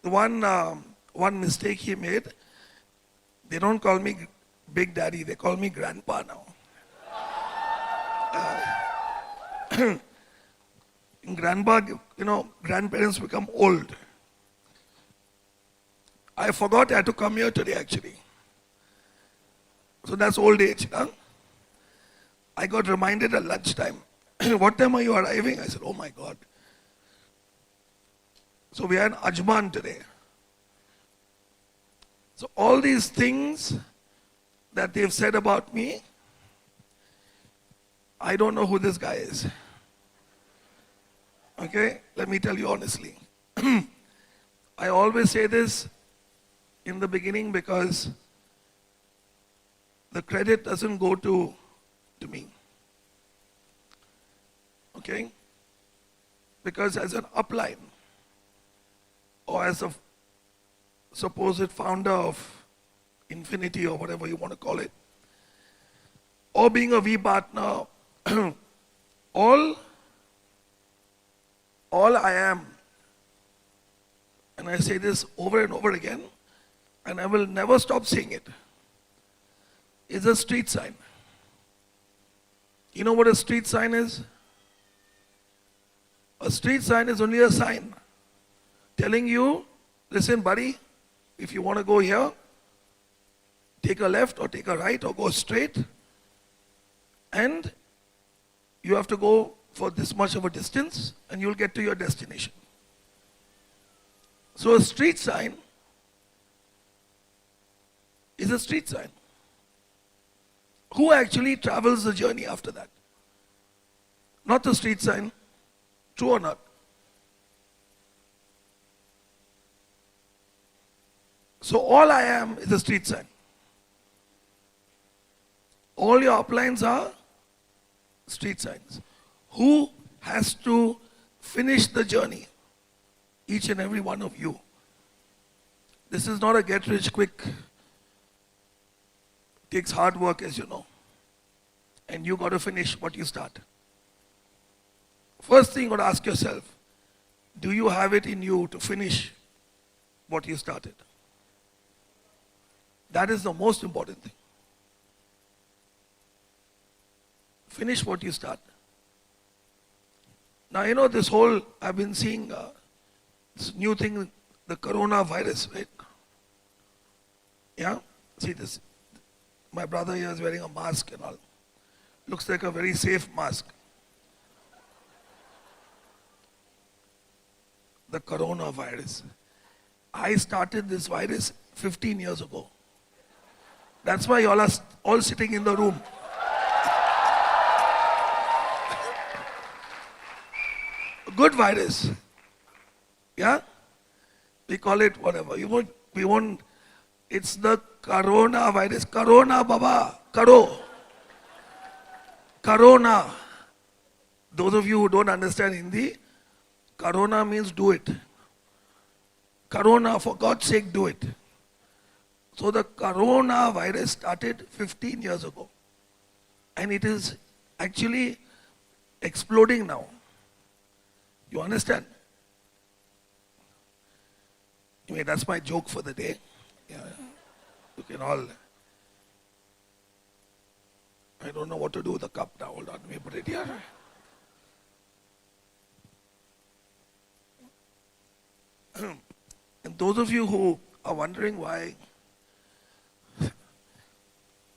one mistake he made. They don't call me Big Daddy, they call me Grandpa now. In Grandpa, grandparents become old. I forgot I had to come here today actually. So that's old age. Huh? I got reminded at lunchtime. What time are you arriving? I said, oh my God. So we are in Ajman today. So all these things that they've said about me, I don't know who this guy is. Okay, let me tell you honestly. I always say this in the beginning because the credit doesn't go to me. Okay? Because as an upline, or as a supposed founder of Infinity or whatever you want to call it, or being a V partner, all I am, and I say this over and over again, and I will never stop saying it, is a street sign. You know what a street sign is? A street sign is only a sign telling you, listen buddy, if you want to go here, take a left or take a right or go straight, and you have to go for this much of a distance and you'll get to your destination. So a street sign is a street sign. Who actually travels the journey after that? Not the street sign. True or not? So all I am is a street sign. All your uplines are street signs. Who has to finish the journey? Each and every one of you. This is not a get rich quick. It takes hard work, as you know. And you got to finish what you start. First thing you got to ask yourself, do you have it in you to finish what you started? That is the most important thing. Finish what you start. Now, you know this whole, I've been seeing this new thing, the coronavirus, right? Yeah? See this. My brother here is wearing a mask and all. Looks like a very safe mask. The coronavirus. I started this virus 15 years ago. That's why you all are all sitting in the room. Good virus. Yeah? We call it whatever. We won't. It's the coronavirus. Corona, Baba. Karo. Corona. Those of you who don't understand Hindi, Corona means do it. Corona, for God's sake, do it. So the coronavirus started 15 years ago. And it is actually exploding now. You understand? Anyway, that's my joke for the day. Yeah. You can all... I don't know what to do with the cup now. Hold on, let me put it here. And those of you who are wondering why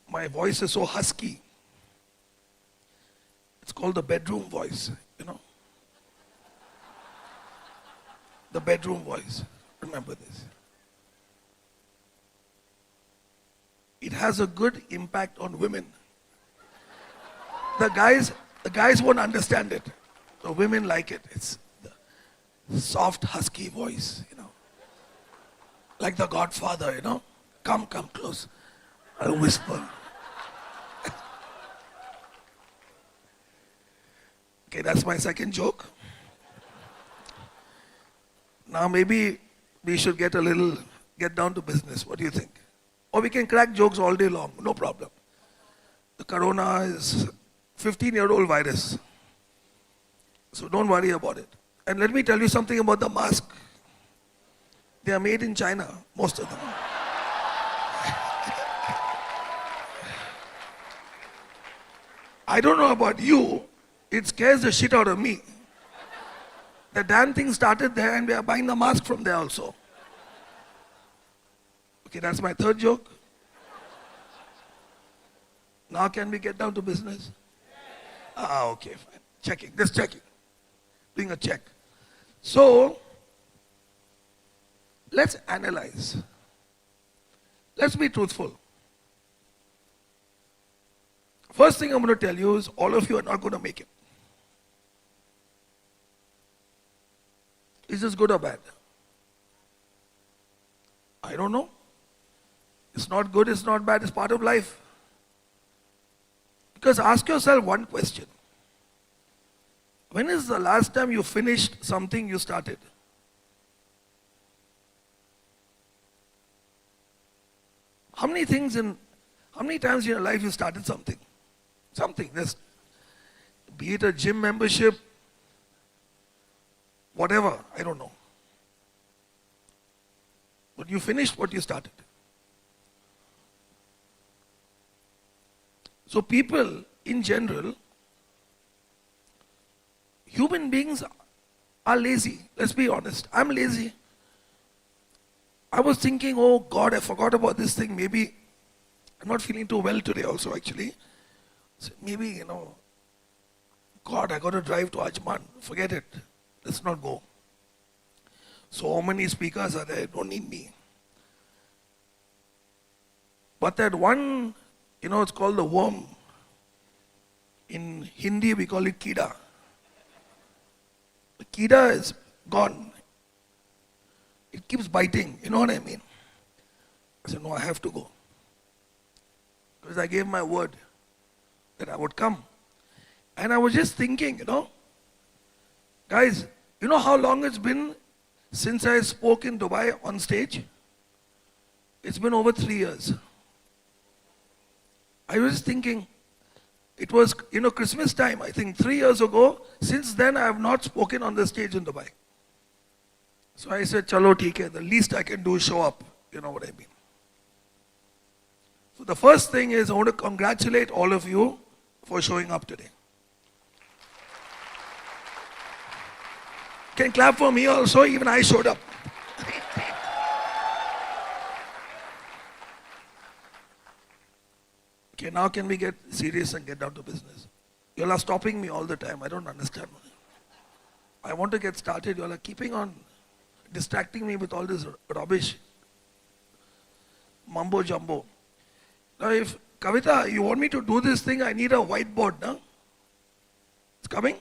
my voice is so husky, it's called the bedroom voice, you know. The bedroom voice. Remember this. It has a good impact on women. The guys won't understand it. The women like it. It's the soft, husky voice, you know. Like the Godfather, you know. Come close. I'll whisper. Okay, that's my second joke. Now maybe we should get down to business. What do you think? Or we can crack jokes all day long, no problem. The corona is 15-year-old virus. So don't worry about it. And let me tell you something about the mask. They are made in China, most of them. I don't know about you, it scares the shit out of me. The damn thing started there and we are buying the mask from there also. Okay, that's my third joke. Now can we get down to business? Okay, fine. Checking, just checking. Doing a check. So, let's analyze. Let's be truthful. First thing I'm going to tell you is all of you are not going to make it. Is this good or bad? I don't know. It's not good, it's not bad, it's part of life. Because ask yourself one question. When is the last time you finished something you started? How many times in your life you started something? Something, just be it a gym membership, whatever, I don't know. But you finished what you started. So people, in general, human beings are lazy. Let's be honest. I'm lazy. I was thinking, oh God, I forgot about this thing. Maybe I'm not feeling too well today also actually. So maybe, God, I got to drive to Ajman. Forget it. Let's not go. So many speakers are there, don't need me. But that one, it's called the worm. In Hindi, we call it kida. The kida is gone. It keeps biting, you know what I mean? I said, no, I have to go. Because I gave my word that I would come. And I was just thinking, guys, you know how long it's been since I spoke in Dubai on stage? It's been over 3 years. I was thinking, it was, Christmas time, I think 3 years ago. Since then, I have not spoken on the stage in Dubai. So I said, chalo, theek hai, the least I can do is show up. You know what I mean? So the first thing is, I want to congratulate all of you for showing up today. Can clap for me also, even I showed up. Okay, now can we get serious and get down to business? You all are stopping me all the time. I don't understand. I want to get started. You all are keeping on distracting me with all this rubbish. Mumbo jumbo. Now if, Kavita, you want me to do this thing, I need a whiteboard, no? It's coming?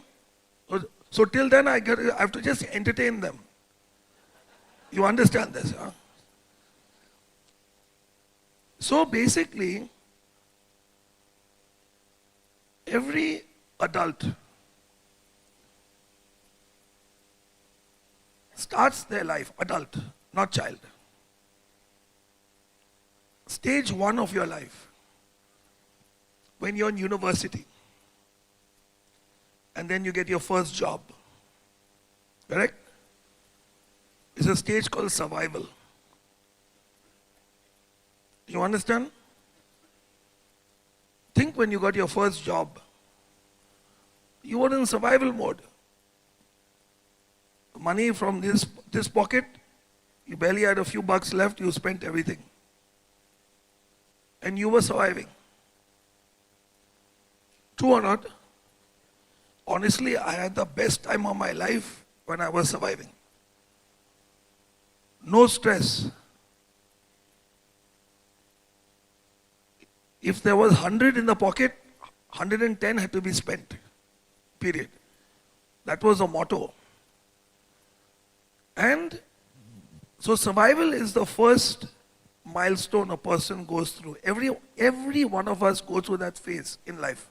So till then I have to just entertain them. You understand this, huh? So basically, every adult starts their life, adult, not child. Stage 1 of your life, when you're in university, and then you get your first job. Correct? It's a stage called survival. You understand? Think when you got your first job, you were in survival mode. Money from this pocket, you barely had a few bucks left, you spent everything. And you were surviving. True or not? Honestly, I had the best time of my life when I was surviving. No stress. If there was 100 in the pocket, 110 had to be spent. Period. That was the motto. And so survival is the first milestone a person goes through. Every one of us goes through that phase in life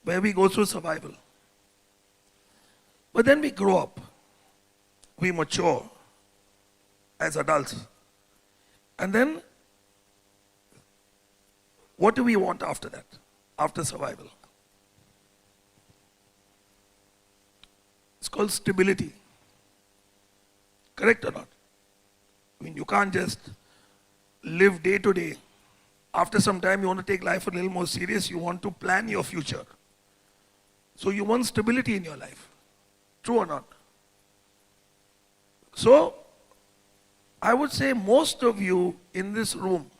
where we go through survival. But then we grow up. We mature as adults. And then, what do we want after that? After survival? It's called stability. Correct or not? mean, you can't just live day to day. After some time, you want to take life a little more serious. You want to plan your future. So you want stability in your life. True or not? So, I would say most of you in this room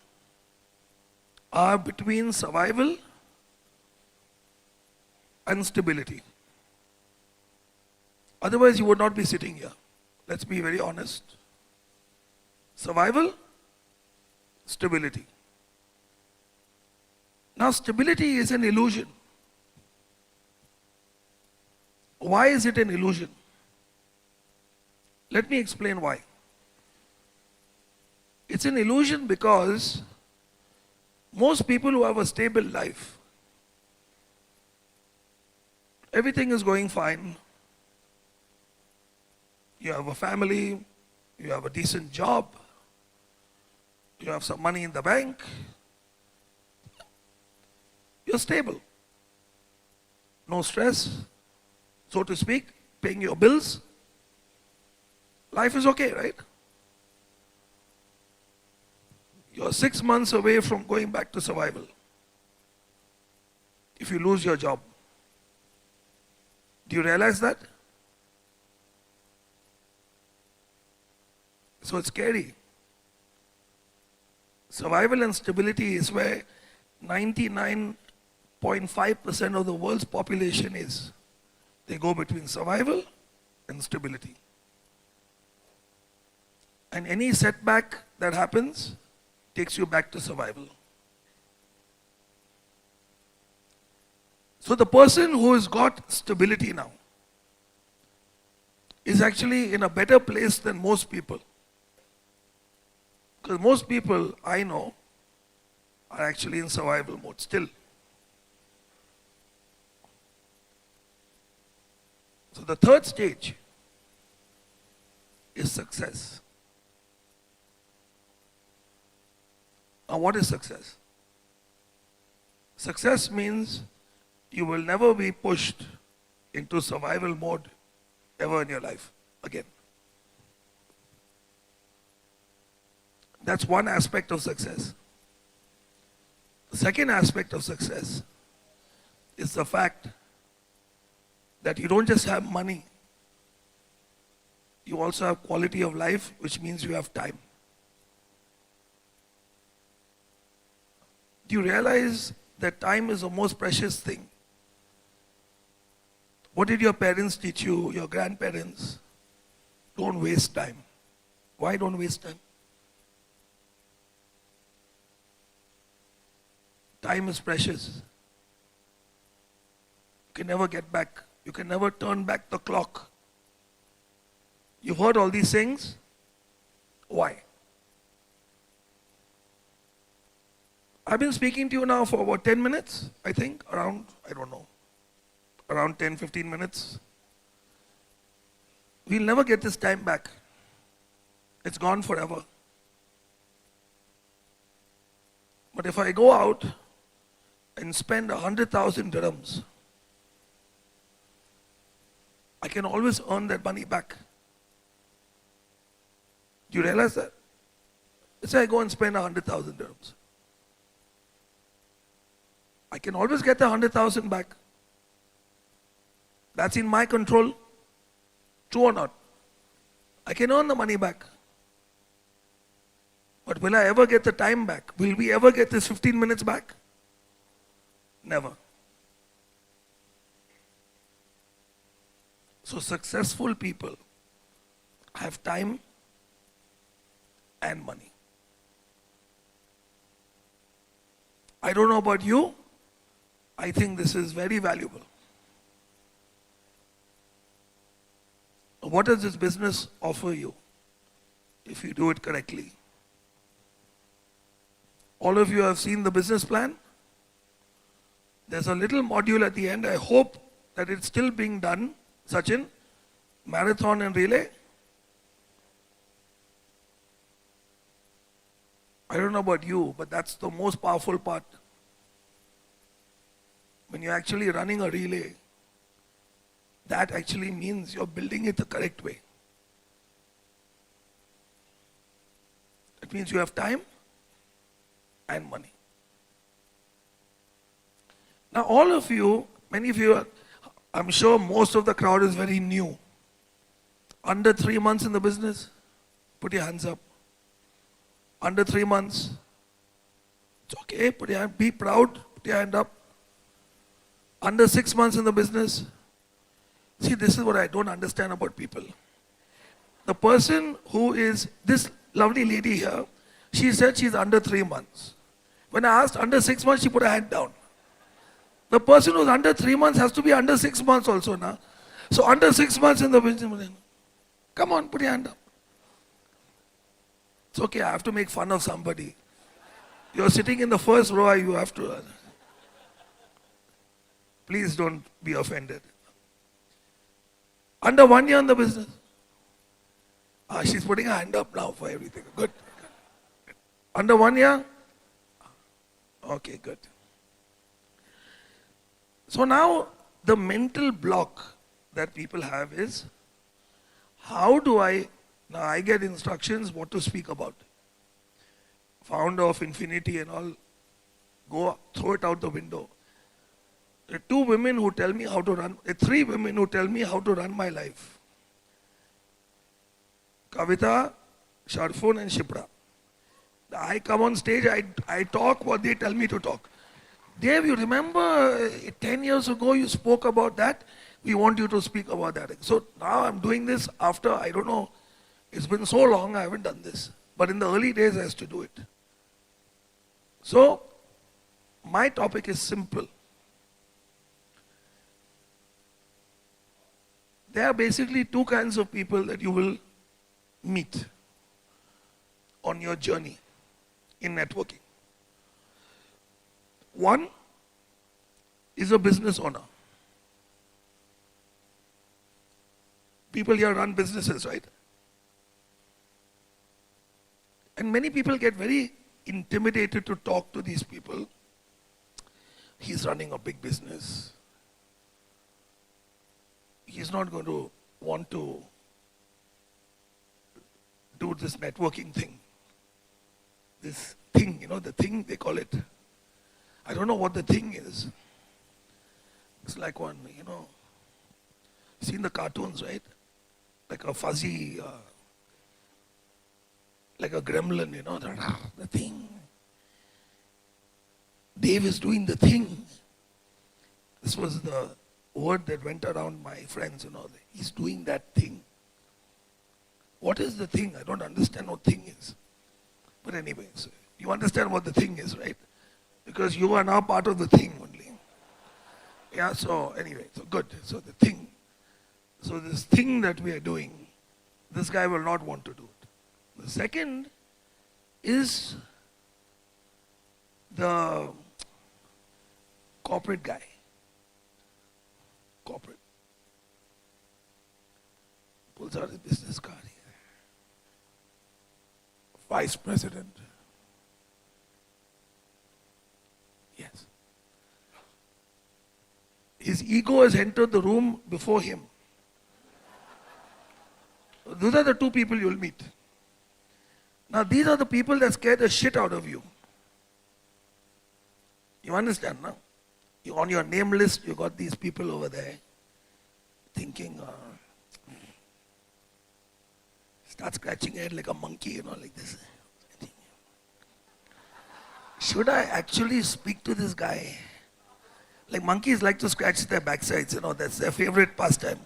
are between survival and stability. Otherwise, you would not be sitting here. Let's be very honest. Survival, stability. Now, stability is an illusion. Why is it an illusion? Let me explain why. It's an illusion because most people who have a stable life, everything is going fine. You have a family, you have a decent job, you have some money in the bank, you're stable. No stress, so to speak, paying your bills. Life is okay, right? You're 6 months away from going back to survival if you lose your job. Do you realize that? So it's scary. Survival and stability is where 99.5% of the world's population is. They go between survival and stability. And any setback that happens takes you back to survival. So the person who has got stability now is actually in a better place than most people. Because most people I know are actually in survival mode still. So the third stage is success. Now, what is success? Success means you will never be pushed into survival mode ever in your life again. That's one aspect of success. The second aspect of success is the fact that you don't just have money, you also have quality of life, which means you have time. Do you realize that time is the most precious thing? What did your parents teach you, your grandparents? Don't waste time. Why don't waste time? Time is precious. You can never get back. You can never turn back the clock. You've heard all these things? Why? I've been speaking to you now for about 10 minutes, I think, around 10, 15 minutes. We'll never get this time back. It's gone forever. But if I go out and spend 100,000 dirhams, I can always earn that money back. Do you realize that? Let's say I go and spend 100,000 dirhams. I can always get the 100,000 back. That's in my control. True or not? I can earn the money back. But will I ever get the time back? Will we ever get this 15 minutes back? Never. So successful people have time and money. I don't know about you. I think this is very valuable. What does this business offer you if you do it correctly? All of you have seen the business plan. There's a little module at the end. I hope that it's still being done. Sachin, marathon and relay. I don't know about you, but that's the most powerful part. When you're actually running a relay, that actually means you're building it the correct way. It means you have time and money. Now all of you, many of you, I'm sure most of the crowd is very new. Under 3 months in the business, put your hands up. Under 3 months, it's okay, put your hand, be proud, put your hand up. Under 6 months in the business, see, this is what I don't understand about people. The person who is, this lovely lady here, she said she's under 3 months. When I asked under 6 months, she put her hand down. The person who's under 3 months has to be under 6 months also now. So under 6 months in the business, come on, put your hand up. It's okay, I have to make fun of somebody. You're sitting in the first row, you have to. Please don't be offended. Under 1 year in the business. She's putting her hand up now for everything. Good. Under 1 year? Okay, good. So now the mental block that people have is, how do now I get instructions what to speak about. Founder of Infinity and all, throw it out the window. There are 2 women who tell me how to run, 3 women who tell me how to run my life. Kavita, Sharfun and Shipra. I come on stage, I talk what they tell me to talk. Dave, you remember 10 years ago you spoke about that? We want you to speak about that. So now I'm doing this after, I don't know, it's been so long I haven't done this. But in the early days I used to do it. So my topic is simple. There are basically 2 kinds of people that you will meet on your journey in networking. One is a business owner. People here run businesses, right? And many people get very intimidated to talk to these people. He's running a big business. He's not going to want to do this networking thing. This thing, the thing they call it. I don't know what the thing is. It's like one, seen the cartoons, right? Like a fuzzy, like a gremlin, the thing. Dave is doing the thing. This was the word that went around my friends, he's doing that thing. What is the thing? I don't understand what thing is. But anyways, you understand what the thing is, right? Because you are now part of the thing only. Yeah, so anyway, so good. So the thing. So this thing that we are doing, this guy will not want to do it. The second is the corporate guy. Corporate. Pulls out his business card here. Vice President. Yes. His ego has entered the room before him. Those are the 2 people you'll meet. Now these are the people that scare the shit out of you. You understand now? On your name list, you got these people over there thinking, start scratching your head like a monkey, like this. Should I actually speak to this guy? Like monkeys like to scratch their backsides, that's their favorite pastime.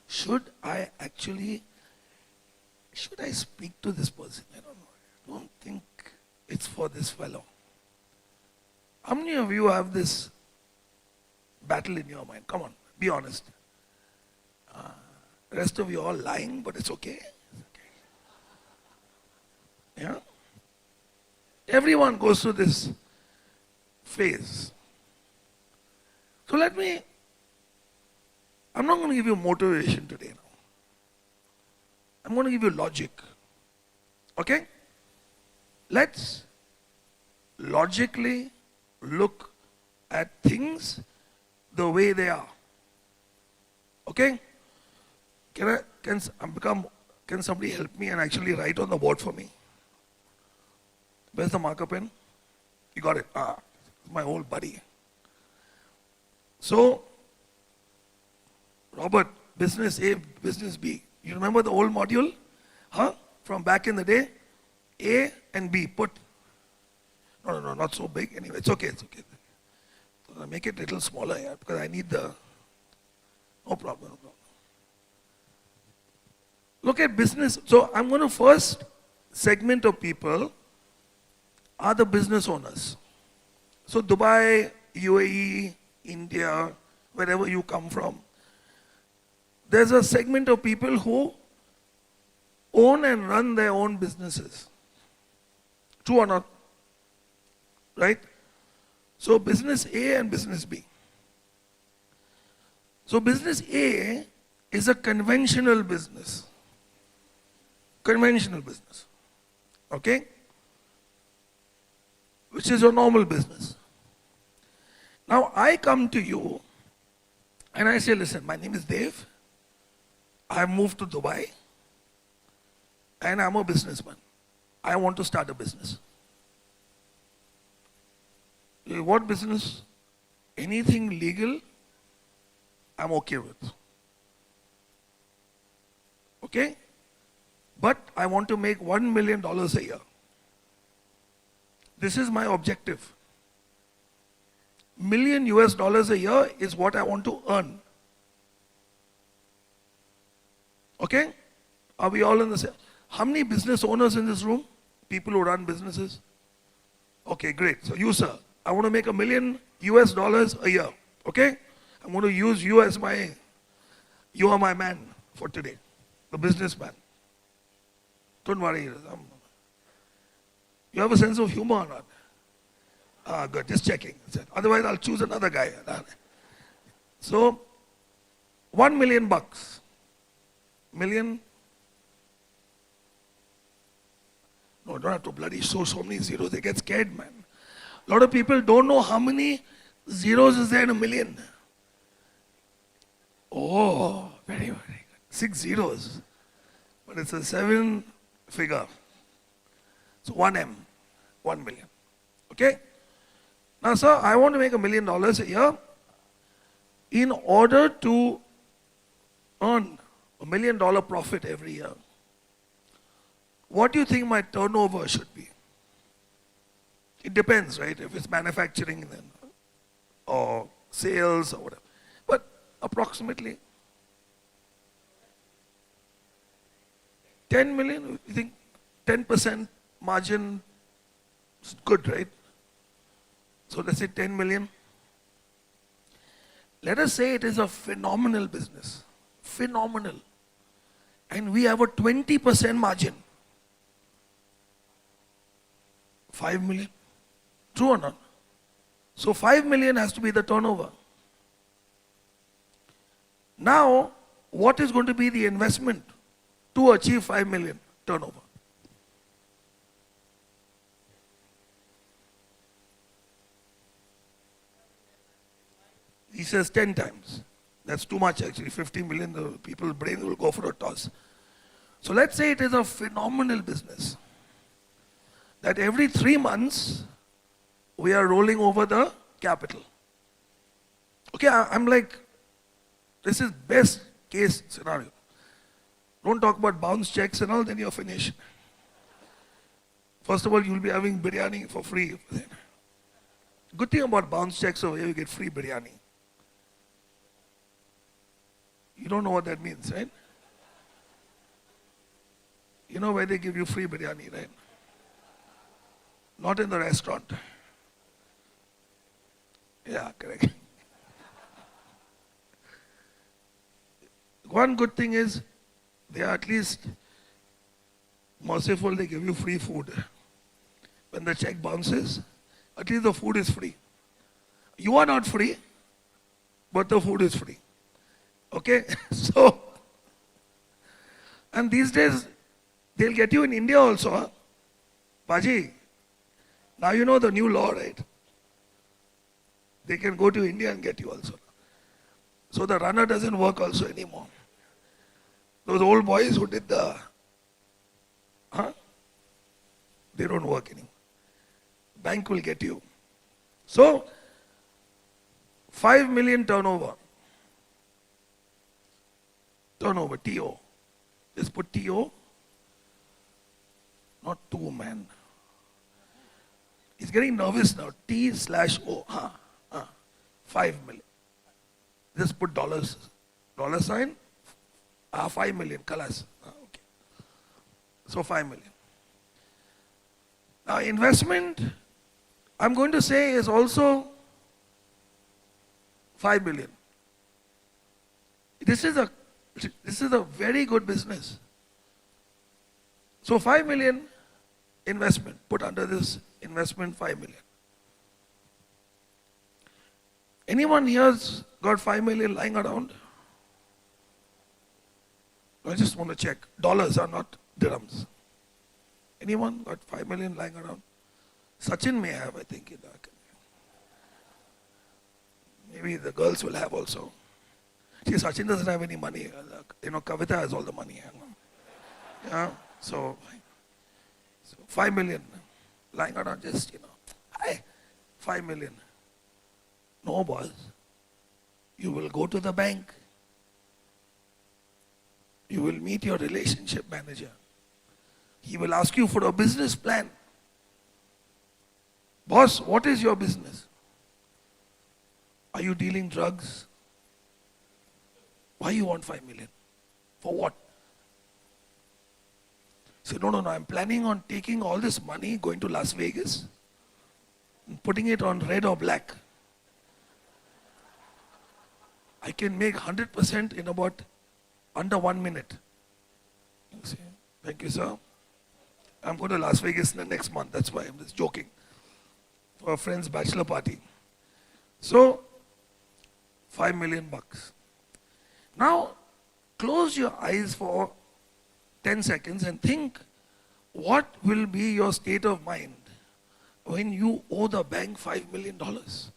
Should I speak to this person? I don't know. I don't think it's for this fellow. How many of you have this battle in your mind? Come on, be honest. The rest of you are all lying, but it's okay. It's okay. Yeah? Everyone goes through this phase. So I'm not going to give you motivation today now. I'm going to give you logic. Okay? Let's logically look at things the way they are. Okay? Can I become Can somebody help me and actually write on the board for me? Where's the marker pen? You got it. My old buddy. So, Robert, business A, business B. You remember the old module? Huh? From back in the day? A and B. Put. No, not so big. Anyway, it's okay. I'll make it a little smaller here because I need the. No problem. Look at business. So I'm going to first segment of people are the business owners. So Dubai, UAE, India, wherever you come from, there's a segment of people who own and run their own businesses. True or not? Right? So business A and business B. So business A is a conventional business. Conventional business. Okay? Which is your normal business. Now I come to you and I say, listen, my name is Dev. I moved to Dubai and I'm a businessman. I want to start a business. What business? Anything legal, I'm okay with. Okay? But I want to make $1 million a year. This is my objective. $1 million a year is what I want to earn. Okay? Are we all in the same? How many business owners in this room? People who run businesses? Okay, great. So you, sir, I want to make $1 million a year. Okay? I'm going to use you as you are my man for today. The businessman. Don't worry. You have a sense of humor or not? Good, just checking. Otherwise, I'll choose another guy. So, $1 million. Million? No, don't have to bloody show so many zeros. They get scared, man. A lot of people don't know how many zeros is there in $1 million. Oh, very, very good. 6 zeros. But it's a 7 figure. So 1M, 1 million. Okay? Now, sir, I want to make $1 million a year. In order to earn $1 million profit every year, what do you think my turnover should be? It depends, right? If it's manufacturing then, or sales or whatever. But approximately 10 million, you think 10% margin is good, right? So let's say 10 million. Let us say it is a phenomenal business. Phenomenal. And we have a 20% margin. 5 million. True or not? So 5 million has to be the turnover. Now, what is going to be the investment to achieve 5 million turnover? He says 10 times. That's too much actually. 50 million, the people's brain will go for a toss. So let's say it is a phenomenal business. That every 3 months, we are rolling over the capital. Okay, I'm like, this is best case scenario. Don't talk about bounce checks and all, then you're finished. First of all, you'll be having biryani for free. Good thing about bounce checks over here, you get free biryani. You don't know what that means, right? You know where they give you free biryani, right? Not in the restaurant. Yeah, correct. One good thing is, they are at least merciful, they give you free food. When the check bounces, at least the food is free. You are not free, but the food is free. Okay? So, and these days, they'll get you in India also. Huh? Baji, now you know the new law, right? They can go to India and get you also. So the runner doesn't work also anymore. Those old boys who did the They don't work anymore. Bank will get you. So, 5 million turnover. Turnover, TO. Just put TO. Not 2, man. He's getting nervous now. T/O. 5 million. Just put dollars. Dollar sign. 5 million. Kalas. Okay. So 5 million. Now investment, I'm going to say, is also 5 billion. This is a very good business. So 5 million investment, put under this investment 5 million. Anyone here's got 5 million lying around? I just want to check. Dollars are not dirhams. Anyone got 5 million lying around? Sachin may have, I think. Maybe the girls will have also. See, Sachin doesn't have any money. Kavita has all the money. Yeah, so 5 million lying around, just, 5 million. No, boss. You will go to the bank. You will meet your relationship manager. He will ask you for a business plan. Boss, what is your business? Are you dealing drugs? Why you want 5 million? For what? Say, no, I'm planning on taking all this money, going to Las Vegas, and putting it on red or black. I can make 100% in about under 1 minute. You say, thank you, sir. I'm going to Las Vegas in the next month. That's why I'm just joking. For a friend's bachelor party. So, 5 million bucks. Now, close your eyes for 10 seconds and think, what will be your state of mind when you owe the bank $5 million? Close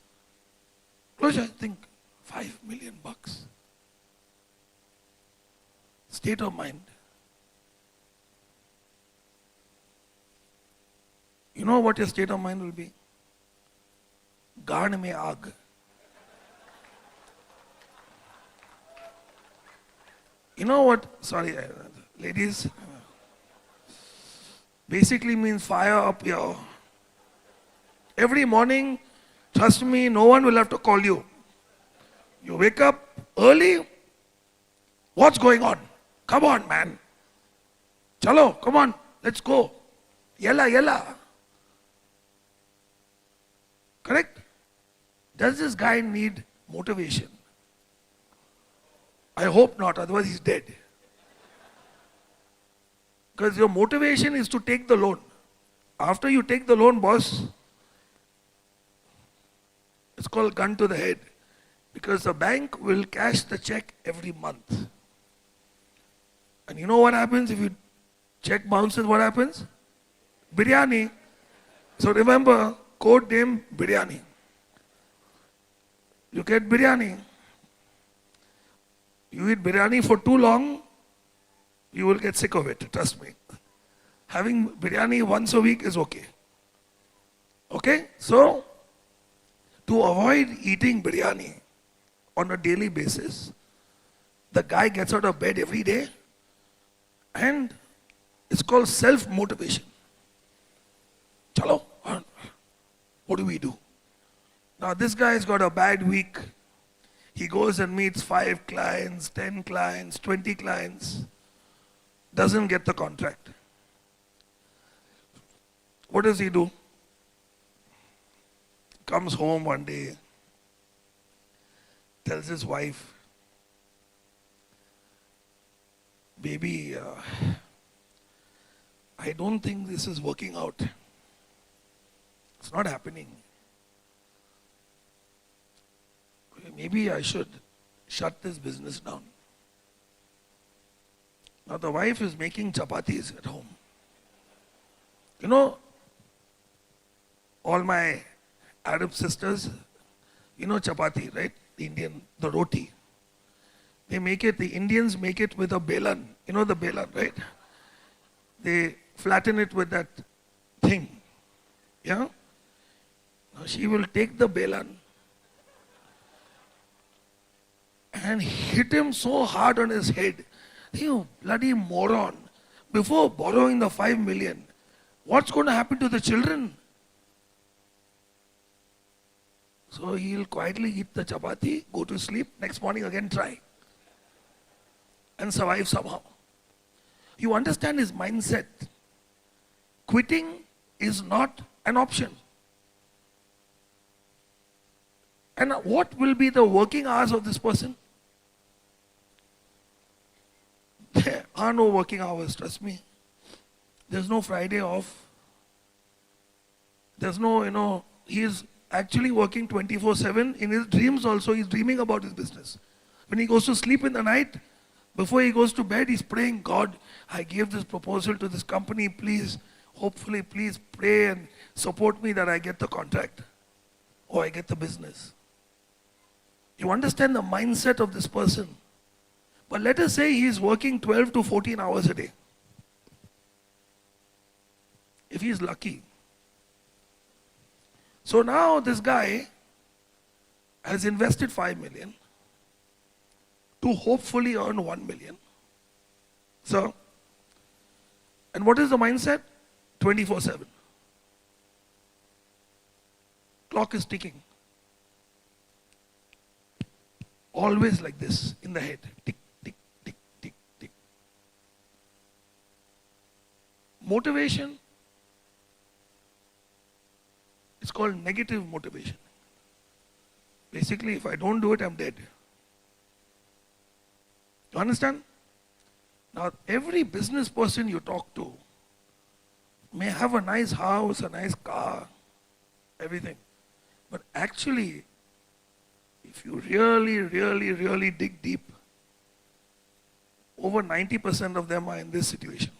your eyes, think, 5 million bucks. State of mind. You know what your state of mind will be? Gaad mein aag. You know what? Sorry, ladies. Basically means fire up your. Every morning, trust me, no one will have to call you. You wake up early. What's going on? Come on, man. Chalo, come on, let's go. Yella. Correct? Does this guy need motivation? I hope not, otherwise he's dead. Because your motivation is to take the loan. After you take the loan, boss, it's called gun to the head. Because the bank will cash the check every month. And you know what happens if you check bounces? What happens? Biryani. So remember, code name biryani. You get biryani. You eat biryani for too long, you will get sick of it, trust me. Having biryani once a week is okay. Okay? So, to avoid eating biryani on a daily basis, the guy gets out of bed every day and it's called self-motivation. Chalo, what do we do? Now this guy has got a bad week. He goes and meets 5 clients, 10 clients, 20 clients, doesn't get the contract. What does he do? Comes home one day, tells his wife, baby, I don't think this is working out. It's not happening. Maybe I should shut this business down. Now the wife is making chapatis at home. You know, all my Arab sisters, you know chapati, right? The Indian, the roti. They make it, the Indians make it with a belan. You know the belan, right? They flatten it with that thing. Yeah? Now she will take the balan and hit him so hard on his head. You bloody moron. Before borrowing the 5 million, what's going to happen to the children? So he'll quietly eat the chapati, go to sleep, next morning again try. And survive somehow. You understand his mindset. Quitting is not an option. And what will be the working hours of this person? There are no working hours, trust me. There's no Friday off. There's no, he is actually working 24/7. In his dreams also, he's dreaming about his business. When he goes to sleep in the night, before he goes to bed, he's praying, God, I gave this proposal to this company, please, hopefully, please pray and support me that I get the contract or I get the business. You understand the mindset of this person. But let us say he is working 12 to 14 hours a day. If he is lucky. So now this guy has invested 5 million to hopefully earn 1 million. So, and what is the mindset? 24/7. Clock is ticking. Always like this in the head. Tick, tick, tick, tick, tick. Motivation, it's called negative motivation. Basically, if I don't do it, I'm dead. You understand? Now, every business person you talk to may have a nice house, a nice car, everything. But actually, if you really dig deep, over 90% of them are in this situation.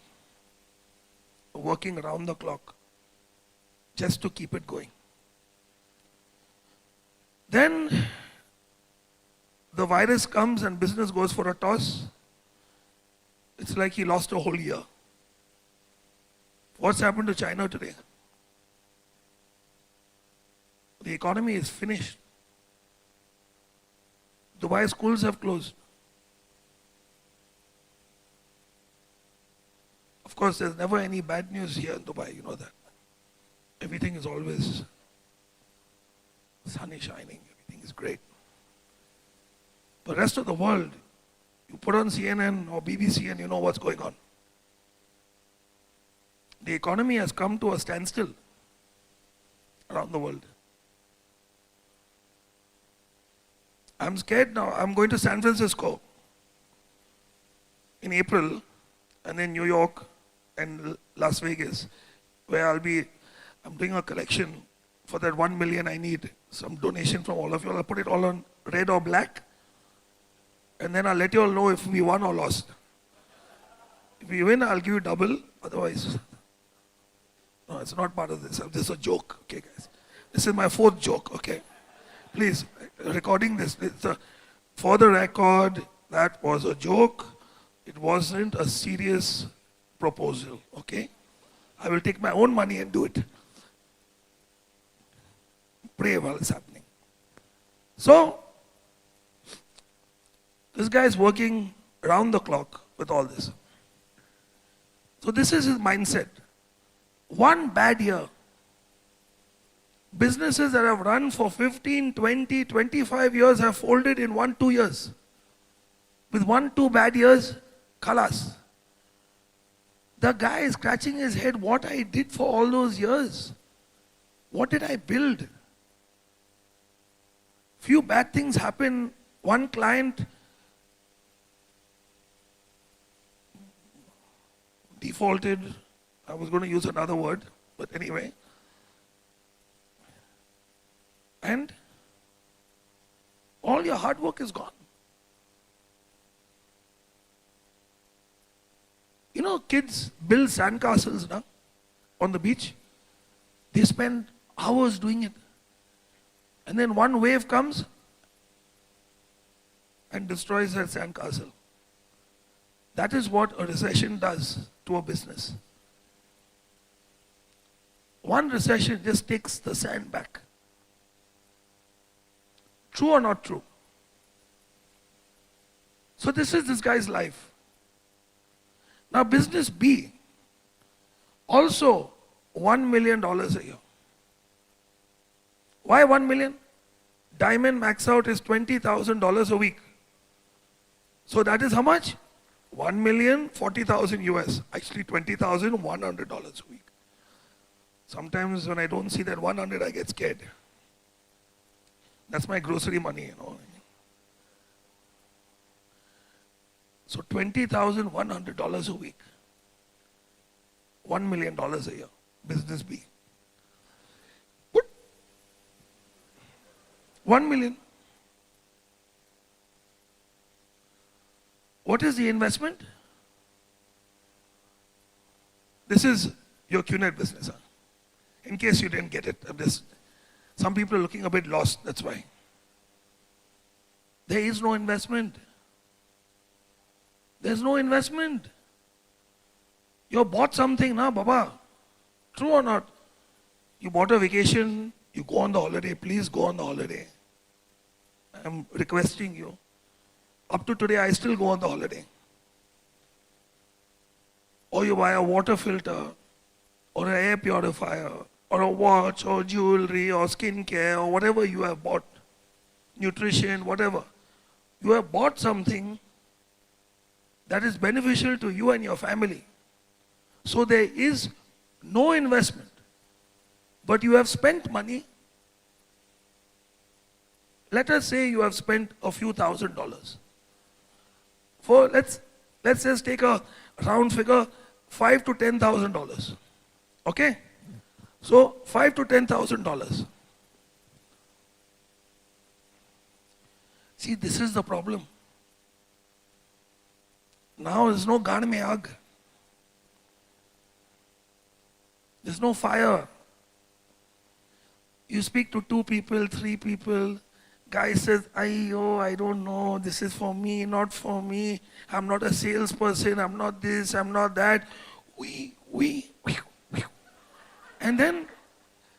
Working around the clock just to keep it going. Then the virus comes and business goes for a toss. It's like he lost a whole year. What's happened to China today? The economy is finished. Dubai schools have closed. Of course, there's never any bad news here in Dubai, you know that. Everything is always sun is shining, everything is great. The rest of the world, you put on CNN or BBC and you know what's going on. The economy has come to a standstill around the world. I'm scared now. I'm going to San Francisco in April and then New York and Las Vegas, where I'm doing a collection for that 1 million I need. Some donation from all of you. I'll put it all on red or black. And then I'll let you all know if we won or lost. If we win, I'll give you double. Otherwise, no, it's not part of this. This is a joke. Okay, guys. This is my 4th joke. Okay. Please, recording this. For the record, that was a joke. It wasn't a serious proposal. Okay. I will take my own money and do it. Pray while it's happening. So, this guy is working around the clock with all this. So this is his mindset. One bad year. Businesses that have run for 15, 20, 25 years have folded in 1-2 years. With 1-2 bad years, khalas. The guy is scratching his head, what I did for all those years. What did I build? Few bad things happen. One client defaulted. I was going to use another word, but anyway. And all your hard work is gone. You know, kids build sandcastles now on the beach. They spend hours doing it. And then one wave comes and destroys that sandcastle. That is what a recession does to a business. one recession just takes the sand back. True or not true? So this is this guy's life. Now business B, also $1 million a year. Why 1 million? Diamond max out is $20,000 a week. So that is how much? 1,040,000 US. Actually $20,100 a week. Sometimes when I don't see that 100, I get scared. That's my grocery money, you know. So $20,100 a week. $1 million a year. Business B. What? 1 million. What is the investment? This is your QNet business. Huh? In case you didn't get it, some people are looking a bit lost, that's why. There is no investment. There's no investment. You bought something, na, Baba. True or not? You bought a vacation, you go on the holiday, please go on the holiday. I'm requesting you. Up to today, I still go on the holiday. Or you buy a water filter, or an air purifier, or a watch, or jewelry, or skincare, or whatever you have bought, nutrition, whatever. You have bought something that is beneficial to you and your family. So there is no investment, but you have spent money. Let us say you have spent a few $1,000s. For let's just take a round figure, $5,000 to $10,000. Okay? So $5,000 to $10,000. See, this is the problem. Now there's no gaan mein aag. There's no fire. You speak to 2 people, 3 people. Guy says, I don't know, this is for me, not for me. I'm not a salesperson, I'm not this, I'm not that. And then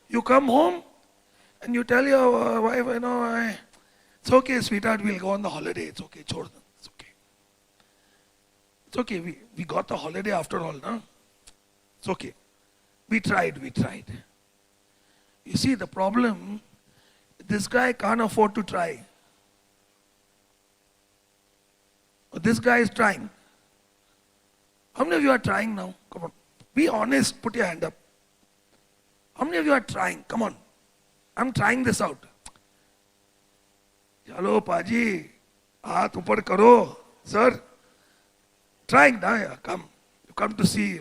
you come home and you tell your wife, it's okay, sweetheart, we'll go on the holiday. It's okay, chhod do. It's okay. It's okay, we got the holiday after all, no? It's okay. We tried. You see, the problem, this guy can't afford to try. This guy is trying. How many of you are trying now? Come on. Be honest, put your hand up. How many of you are trying? Come on. I'm trying this out. Chalo, Paji. Haath upar karo. Sir. Trying, na? Come. You come to see.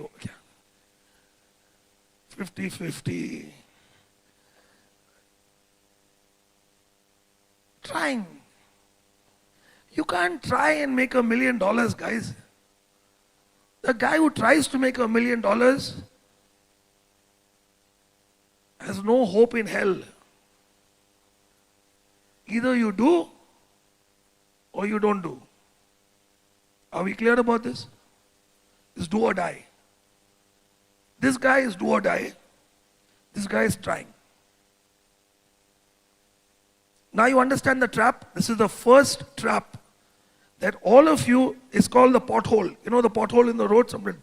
50-50. Trying. You can't try and make $1 million, guys. The guy who tries to make $1 million has no hope in hell. Either you do or you don't do. Are we clear about this? It's do or die. This guy is do or die. This guy is trying. Now you understand the trap? This is the first trap that all of you, is called the pothole. You know the pothole in the road? Somebody,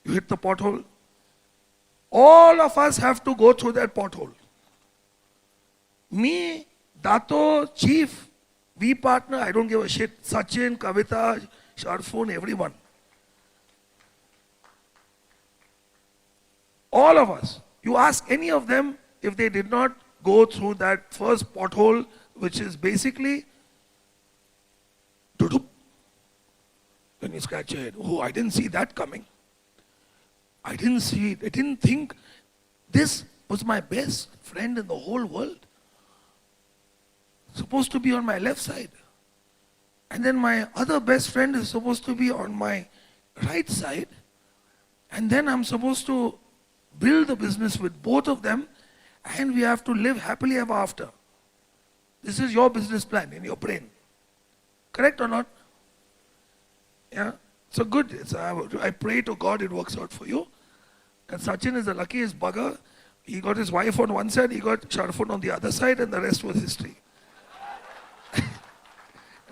you hit the pothole. All of us have to go through that pothole. Me, Dato, Chief, V partner, I don't give a shit. Sachin, Kavita, Sharfun, everyone. All of us. You ask any of them if they did not go through that first pothole, which is basically when you scratch your head. Oh, I didn't see that coming. I didn't see it. I didn't think this was my best friend in the whole world. Supposed to be on my left side. And then my other best friend is supposed to be on my right side. And then I'm supposed to build the business with both of them. And we have to live happily ever after. This is your business plan in your brain. Correct or not? Yeah? So good. I pray to God it works out for you. And Sachin is the luckiest bugger. He got his wife on one side, he got Sharfun on the other side, and the rest was history.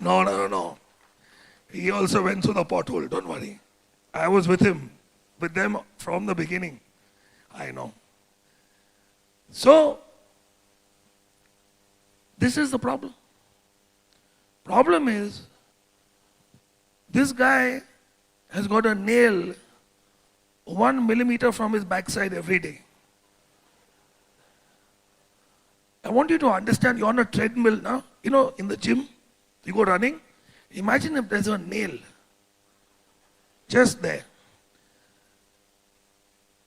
No. He also went through the pothole, don't worry. I was with him, with them from the beginning. I know. So, this is the problem. Problem is, this guy has got a nail 1 millimeter from his backside every day. I want you to understand, you're on a treadmill now. You know, in the gym, you go running. Imagine if there's a nail just there.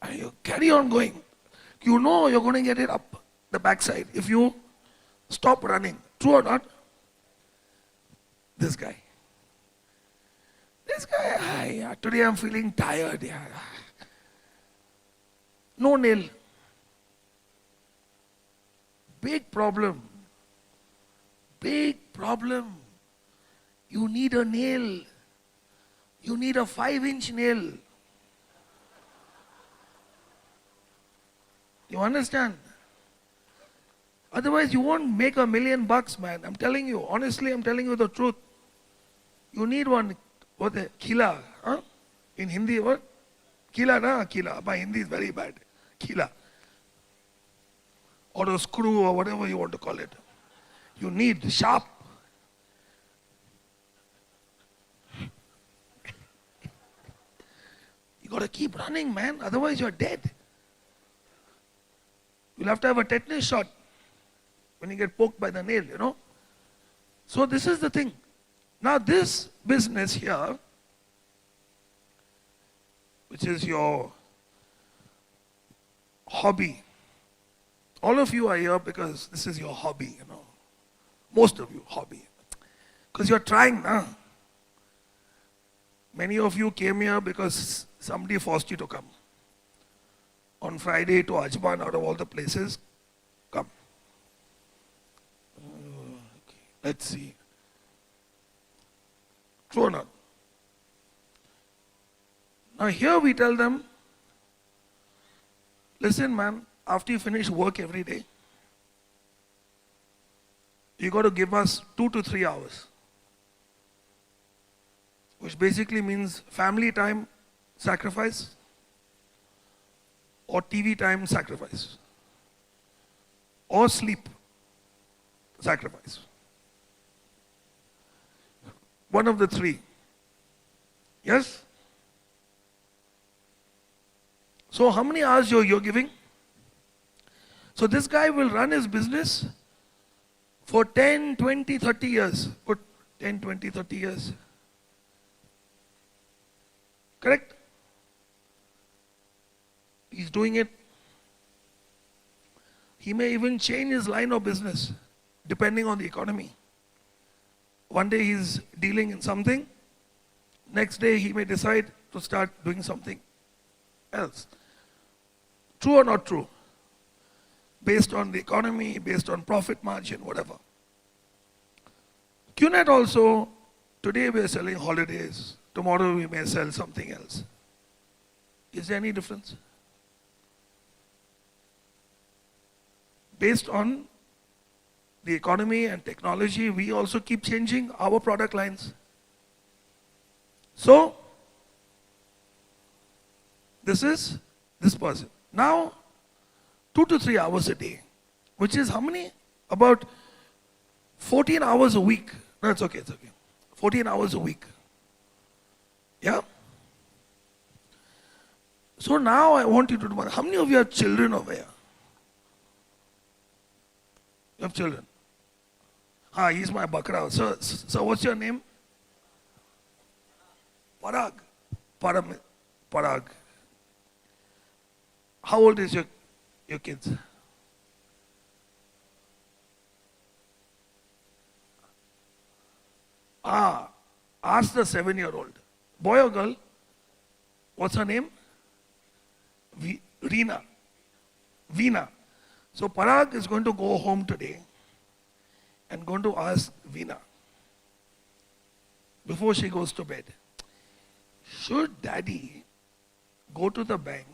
And you carry on going. You know you're going to get it up the backside if you stop running. True or not? This guy. Today I'm feeling tired. Yeah. No nail. Big problem. Big problem. You need a nail. You need a 5-inch nail. You understand? Otherwise you won't make $1 million, man. I'm telling you, honestly, I'm telling you the truth. You need one, what the, khila, huh? In Hindi, what? Khila, na? Khila. My Hindi is very bad. Khila. Or a screw or whatever you want to call it. You need sharp. You got to keep running, man. Otherwise you're dead. You'll have to have a tetanus shot when you get poked by the nail, you know. So this is the thing. Now this business here, which is your hobby. All of you are here because this is your hobby, you know. Most of you, hobby. Because you're trying, huh? Many of you came here because somebody forced you to come. On Friday to Ajman, out of all the places, come. Okay. Let's see. True or not? Now here we tell them, listen man, after you finish work every day, you got to give us 2 to 3 hours. Which basically means family time sacrifice or TV time sacrifice or sleep sacrifice. One of the three. Yes? So how many hours you're giving? So this guy will run his business for 10, 20, 30 years. Put 10, 20, 30 years. Correct? He's doing it. He may even change his line of business depending on the economy. One day he's dealing in something, next day he may decide to start doing something else. True or not true? Based on the economy, based on profit margin, whatever. QNet also, today we are selling holidays, tomorrow we may sell something else. Is there any difference? Based on the economy and technology, we also keep changing our product lines. So, this is this person. Now, 2 to 3 hours a day, which is how many? About 14 hours a week. No, it's okay. 14 hours a week. Yeah? So now I want you to do one. How many of you have children over here? You have children? He's my bakra. So what's your name? Parag. Parag. How old is your kids? Ask the 7-year-old. Boy or girl? What's her name? Veena. So Parag is going to go home today and going to ask Veena, before she goes to bed, should daddy go to the bank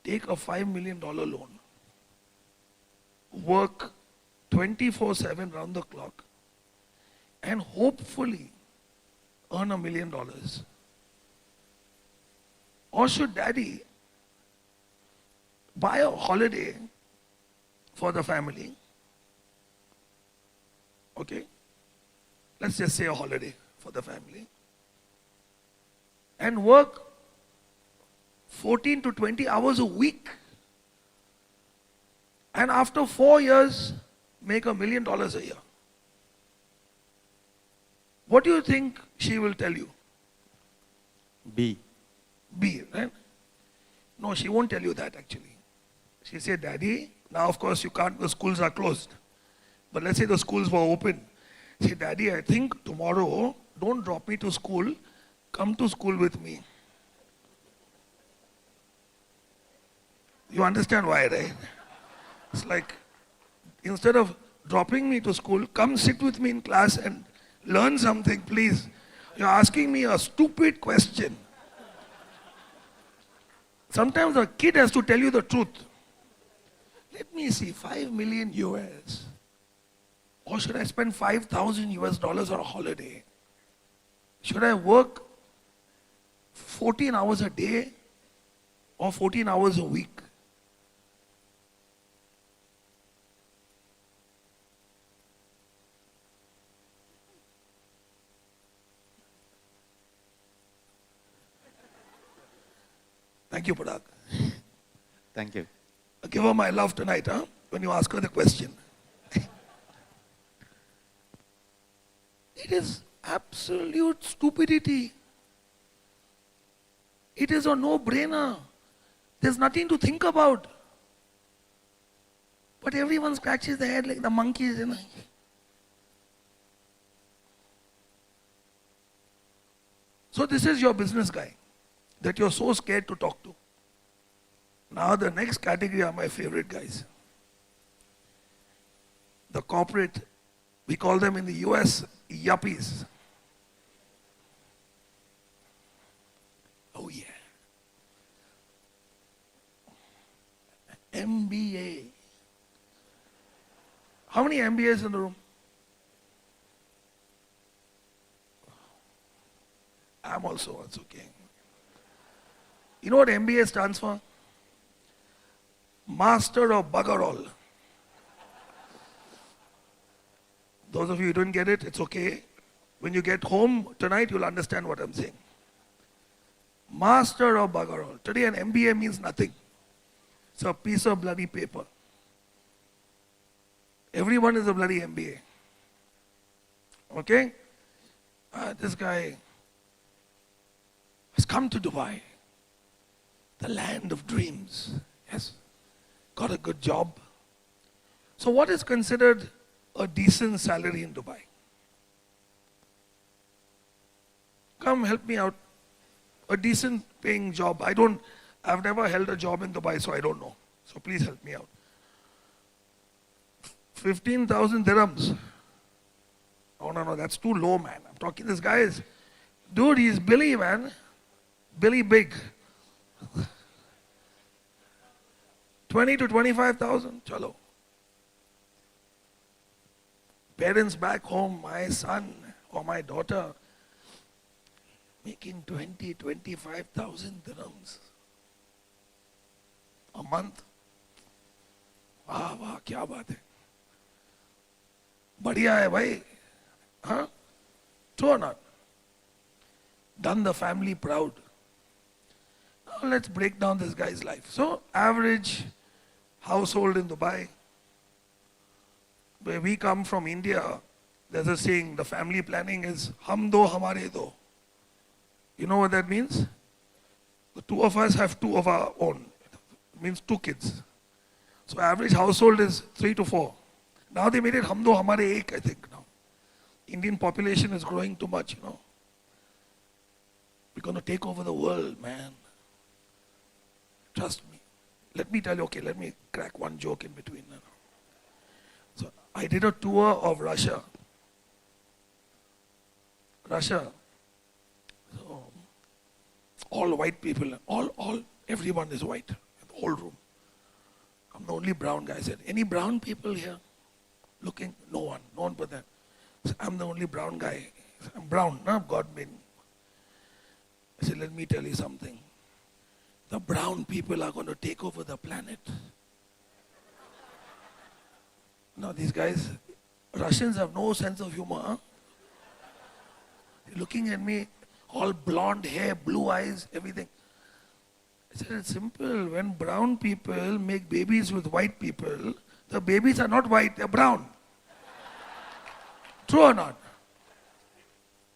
take a $5 million loan, work 24/7 round the clock, and hopefully earn $1 million? Or should daddy buy a holiday for the family? Okay? Let's just say a holiday for the family. And work 14 to 20 hours a week. And after 4 years, make $1 million a year. What do you think she will tell you? B. B, right? No, she won't tell you that actually. She said, Daddy, now of course you can't, the schools are closed. But let's say the schools were open. Say, Daddy, I think tomorrow, don't drop me to school, come to school with me. You understand why, right? It's like, instead of dropping me to school, come sit with me in class and learn something, please. You're asking me a stupid question. Sometimes a kid has to tell you the truth. Let me see, 5 million US. Or should I spend 5,000 US dollars on a holiday? Should I work 14 hours a day or 14 hours a week? Thank you, Parag. Thank you. Give her my love tonight, huh? When you ask her the question. It is absolute stupidity. It is a no-brainer. There's nothing to think about. But everyone scratches their head like the monkeys. You know? So this is your business guy that you're so scared to talk to. Now the next category are my favorite guys. The corporate, we call them in the US, yuppies. Oh yeah. MBA. How many MBAs in the room? I'm also, it's okay. You know what MBA stands for? Master of Bugger All. Those of you who didn't get it, it's okay. When you get home tonight, you'll understand what I'm saying. Master of Bugger All. Today an MBA means nothing. It's a piece of bloody paper. Everyone is a bloody MBA. Okay? This guy has come to Dubai, the land of dreams. Yes. Got a good job. So what is considered a decent salary in Dubai? Come help me out. A decent paying job. I've never held a job in Dubai, so I don't know. So please help me out. 15,000 dirhams. Oh no, that's too low, man. I'm talking, this guy is, dude, he's Billy, man. Billy Big. 20 to 25,000, chalo. Parents back home, my son or my daughter, making 20, 25,000 dirhams a month. Wow, wow, kya baat hai. Badhiya hai bhai. Huh? True or not? Done the family proud. Now let's break down this guy's life. So, average household in Dubai. Where we come from India, there's a saying, the family planning is hum do hamare do. You know what that means? The two of us have two of our own. It means 2 kids. So average household is 3 to 4. Now they made it hum do hamare ek, I think now. Indian population is growing too much, you know. We're going to take over the world, man. Trust me. Let me tell you, okay, let me crack one joke in between. So I did a tour of Russia. Russia. So all white people, everyone is white. whole room. I'm the only brown guy. I said, any brown people here? Looking, no one but that. So I'm the only brown guy. I'm brown, no? God made me. I said, let me tell you something. The brown people are going to take over the planet. Now these guys, Russians have no sense of humor. Huh? They're looking at me, all blonde hair, blue eyes, everything. I said, it's simple. When brown people make babies with white people, the babies are not white, they're brown. True or not?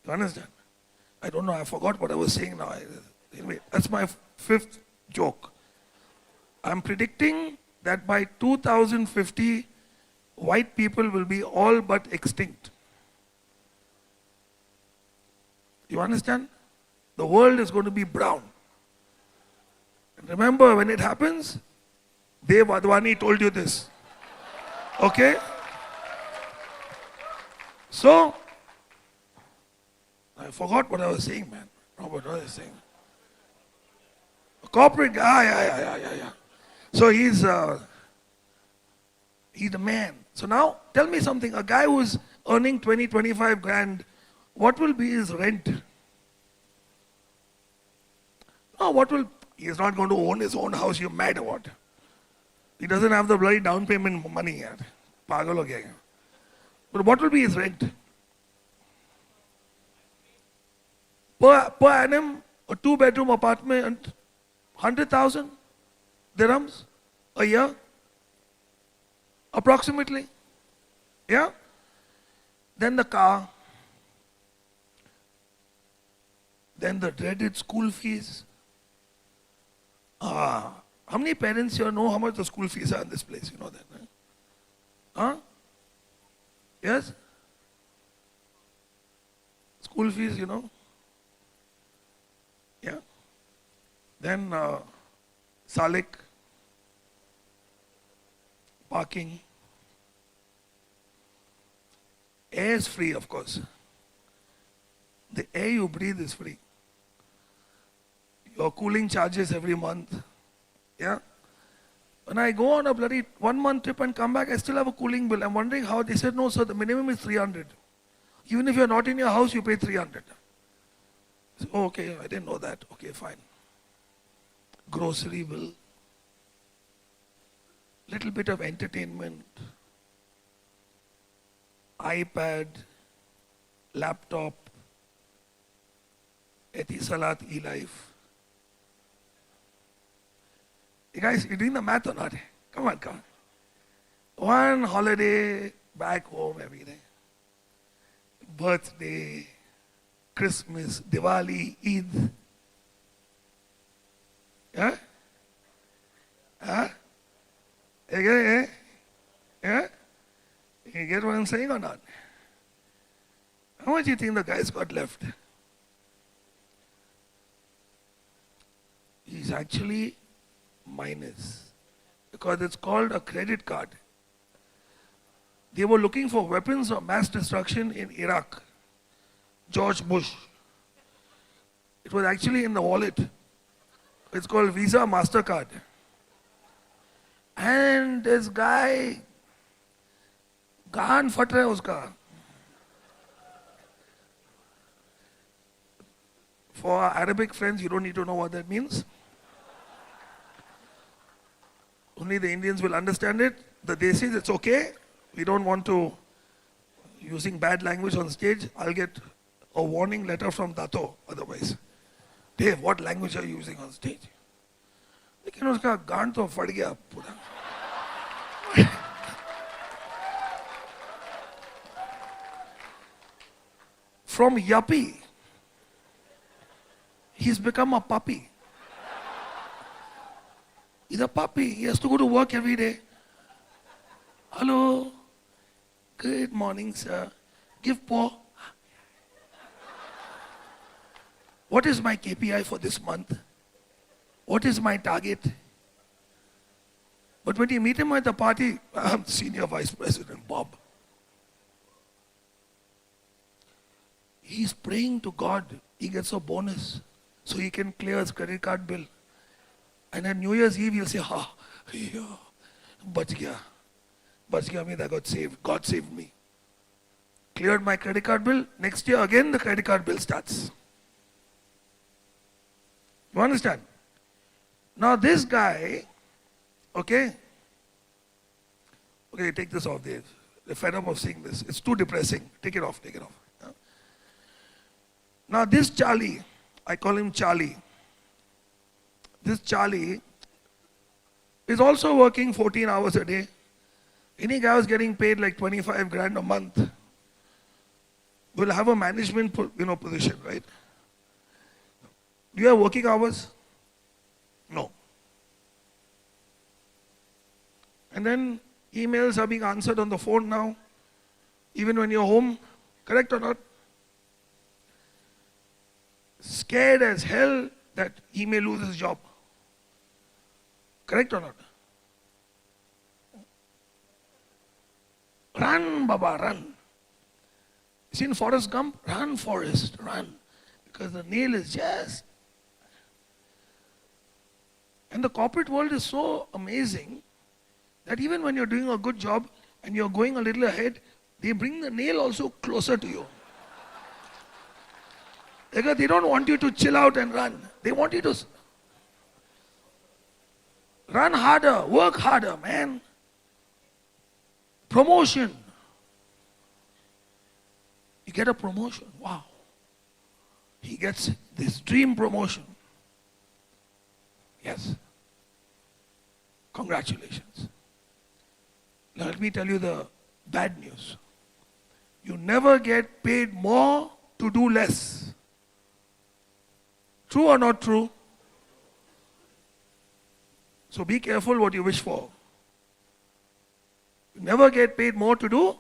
You understand? I don't know, I forgot what I was saying now. Anyway, that's my fifth joke. I'm predicting that by 2050, white people will be all but extinct. You understand? The world is going to be brown. And remember, when it happens, Dev Wadhwani told you this. Okay? So, I forgot what I was saying, man. Robert, what I was saying? A corporate guy, yeah. So he's the man. So now, tell me something. A guy who's earning 20, 25 grand, what will be his rent? No, he's not going to own his own house. You're mad or what? He doesn't have the bloody down payment money yet. Pagal ho gaya. But what will be his rent? Per annum, a 2-bedroom apartment, 100,000 dirhams a year, approximately. Yeah? Then the car, then the dreaded school fees. How many parents here know how much the school fees are in this place? You know that, right? Huh? Yes? School fees, you know? Yeah. Then Salik, parking. Air is free, of course. The air you breathe is free. Your cooling charges every month. Yeah. When I go on a bloody 1-month trip and come back, I still have a cooling bill. I'm wondering how. They said, no, sir, the minimum is 300. Even if you're not in your house, you pay 300. So, okay, I didn't know that. Okay, fine. Grocery bill. Little bit of entertainment. iPad, laptop, Etisalat, e-life. You guys, you're doing the math or not? Come on. One holiday, back home every day. Birthday, Christmas, Diwali, Eid. Yeah? Huh? You get it, eh? Yeah? You get what I'm saying or not? How much do you think the guy's got left? He's actually minus, because it's called a credit card. They were looking for weapons of mass destruction in Iraq. George Bush. It was actually in the wallet. It's called Visa MasterCard. And this guy, गान फट रहा है उसका. For our Arabic friends, you don't need to know what that means. Only the Indians will understand it. The Desis, it's okay. We don't want to using bad language on stage. I'll get a warning letter from Dato otherwise. Dave, what language are you using on stage? लेकिन उसका गान तो फट गया पूरा. From yuppie, he's become a puppy. He's a puppy. He has to go to work every day. Hello. Good morning, sir. Give paw. What is my KPI for this month? What is my target? But when you meet him at the party, I'm Senior Vice President Bob. He's praying to God. He gets a bonus so he can clear his credit card bill. And at New Year's Eve, you'll say, yeah, bach gaya means I got saved. God saved me. Cleared my credit card bill. Next year, again, the credit card bill starts. You understand? Now, this guy, okay, take this off. They're fed up of seeing this. It's too depressing. Take it off. Yeah. Now, this Charlie, I call him Charlie. This Charlie is also working 14 hours a day. Any guy who's getting paid like 25 grand a month will have a management position, right? Do you have working hours? No. And then emails are being answered on the phone now, even when you're home. Correct or not? Scared as hell that he may lose his job. Correct or not? Run, Baba, run. Seen Forrest Gump? Run, Forrest, run. Because the nail is just... And the corporate world is so amazing that even when you're doing a good job and you're going a little ahead, they bring the nail also closer to you. Because they don't want you to chill out and run. They want you to run harder, work harder, man. Promotion. You get a promotion. Wow. He gets this dream promotion. Yes. Congratulations. Now let me tell you the bad news. You never get paid more to do less. True or not true? So be careful what you wish for. You never get paid more to do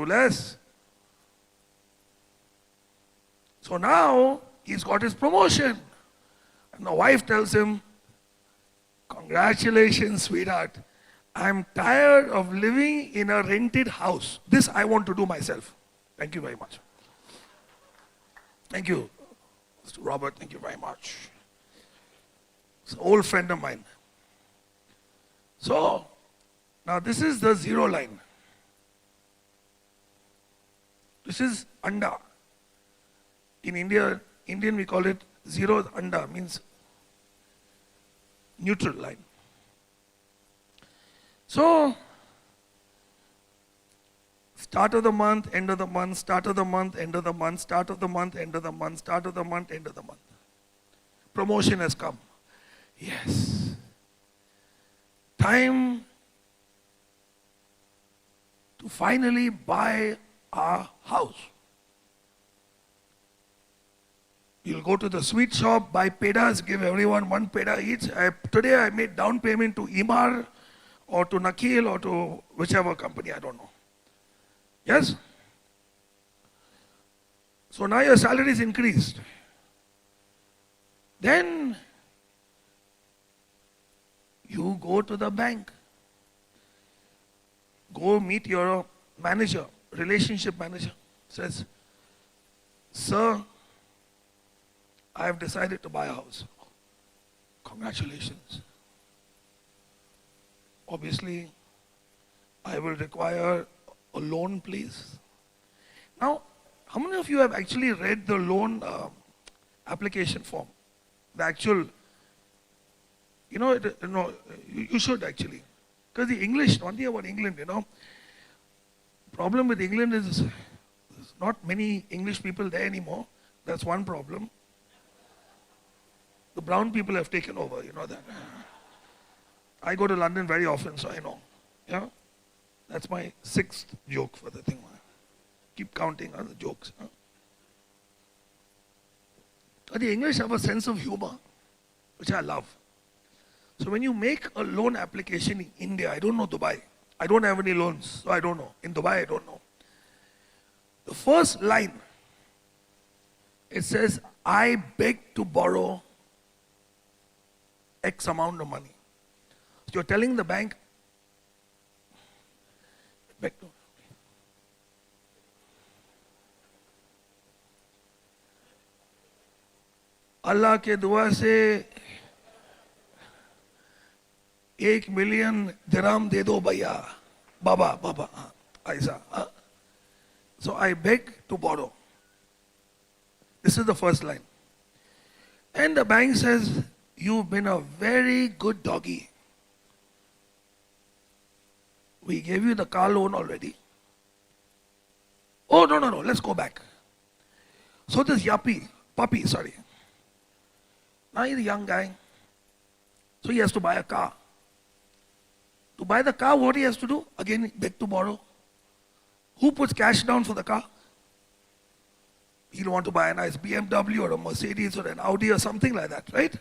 less. So now he's got his promotion. And the wife tells him, congratulations, sweetheart. I'm tired of living in a rented house. This I want to do myself. Thank you very much. Thank you, Mr. Robert. Thank you very much. It's an old friend of mine. So, now this is the zero line. This is anda. In Indian we call it zero anda, means neutral line. So, start of the month, end of the month, start of the month, end of the month, start of the month, end of the month, start of the month, end of the month. Promotion has come. Yes. Time to finally buy a house. You'll go to the sweet shop, buy pedas, give everyone one peda each. Today I made down payment to Imar or to Nakil or to whichever company, I don't know. Yes? So now your salary is increased. Then you go to the bank. Go meet your manager, relationship manager. Says, sir, I have decided to buy a house. Congratulations. Obviously, I will require a loan, please. Now, how many of you have actually read the loan application form? The actual, you should actually. Because the English, one thing about England, problem with England is there's not many English people there anymore. That's one problem. The brown people have taken over, you know that. I go to London very often, so I know. Yeah? That's my 6th joke for the thing. Keep counting other jokes. But the English have a sense of humor, which I love. So when you make a loan application in India, I don't know Dubai. I don't have any loans, so I don't know. In Dubai, I don't know. The first line, it says, I beg to borrow X amount of money. So you're telling the bank, beg to. Allah ke dua se 1 million dirham de do bhaiya. Baba, Baba. Aisa. So I beg to borrow. This is the first line. And the bank says, you've been a very good doggy. We gave you the car loan already. Oh, no, let's go back. So this puppy, sorry. Now he's a young guy. So he has to buy a car. To buy the car, what he has to do? Again, beg to borrow. Who puts cash down for the car? He'll want to buy a nice BMW or a Mercedes or an Audi or something like that, right?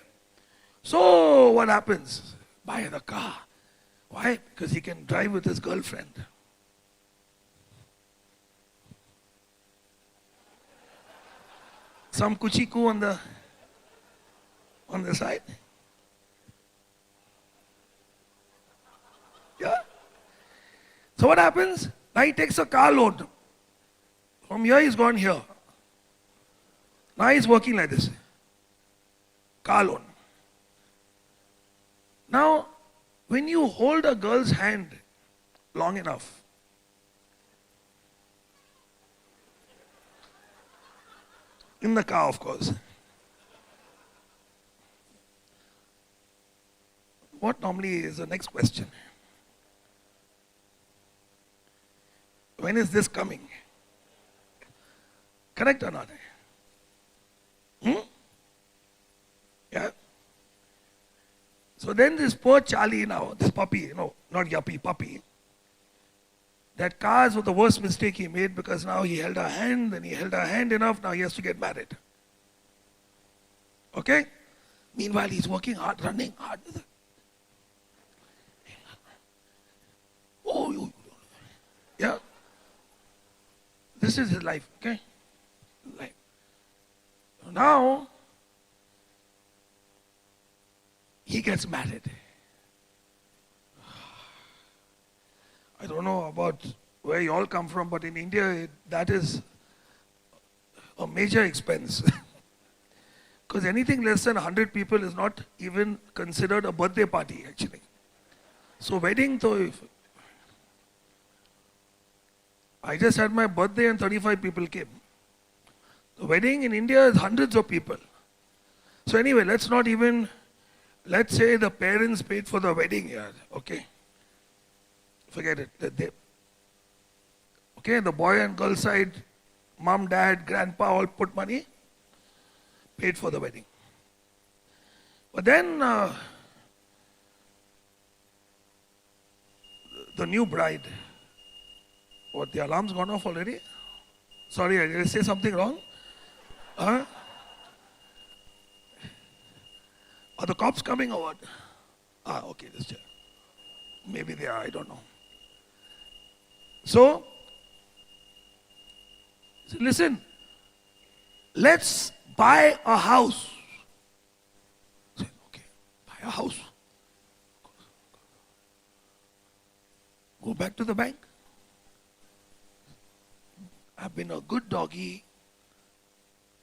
So what happens? Buy the car. Why? Because he can drive with his girlfriend. Some kuchiku on the side. Yeah. So what happens? Now he takes a car loan. From here he's gone here. Now he's working like this. Car loan. Now, when you hold a girl's hand long enough, in the car, of course, what normally is the next question? When is this coming? Correct or not? Yeah. So then this poor Charlie now, this puppy, no, not yuppie, puppy. That car was the worst mistake he made because now he held her hand and he held her hand enough, now he has to get married. Okay? Meanwhile, he's working hard, running hard. Oh, yeah. This is his life, okay? Life. Now, he gets married. I don't know about where you all come from, but in India, that is a major expense. Because anything less than 100 people is not even considered a birthday party, actually. So wedding, though, I just had my birthday and 35 people came. The wedding in India is hundreds of people. So anyway, let's say the parents paid for the wedding here, okay? Forget it. Okay, the boy and girl side, mom, dad, grandpa all put money, paid for the wedding. But then the new bride, what, the alarm's gone off already? Sorry, did I say something wrong? Are the cops coming or what? Okay, just check. Maybe they are, I don't know. So listen, let's buy a house. Okay, buy a house. Go back to the bank. I've been a good doggy.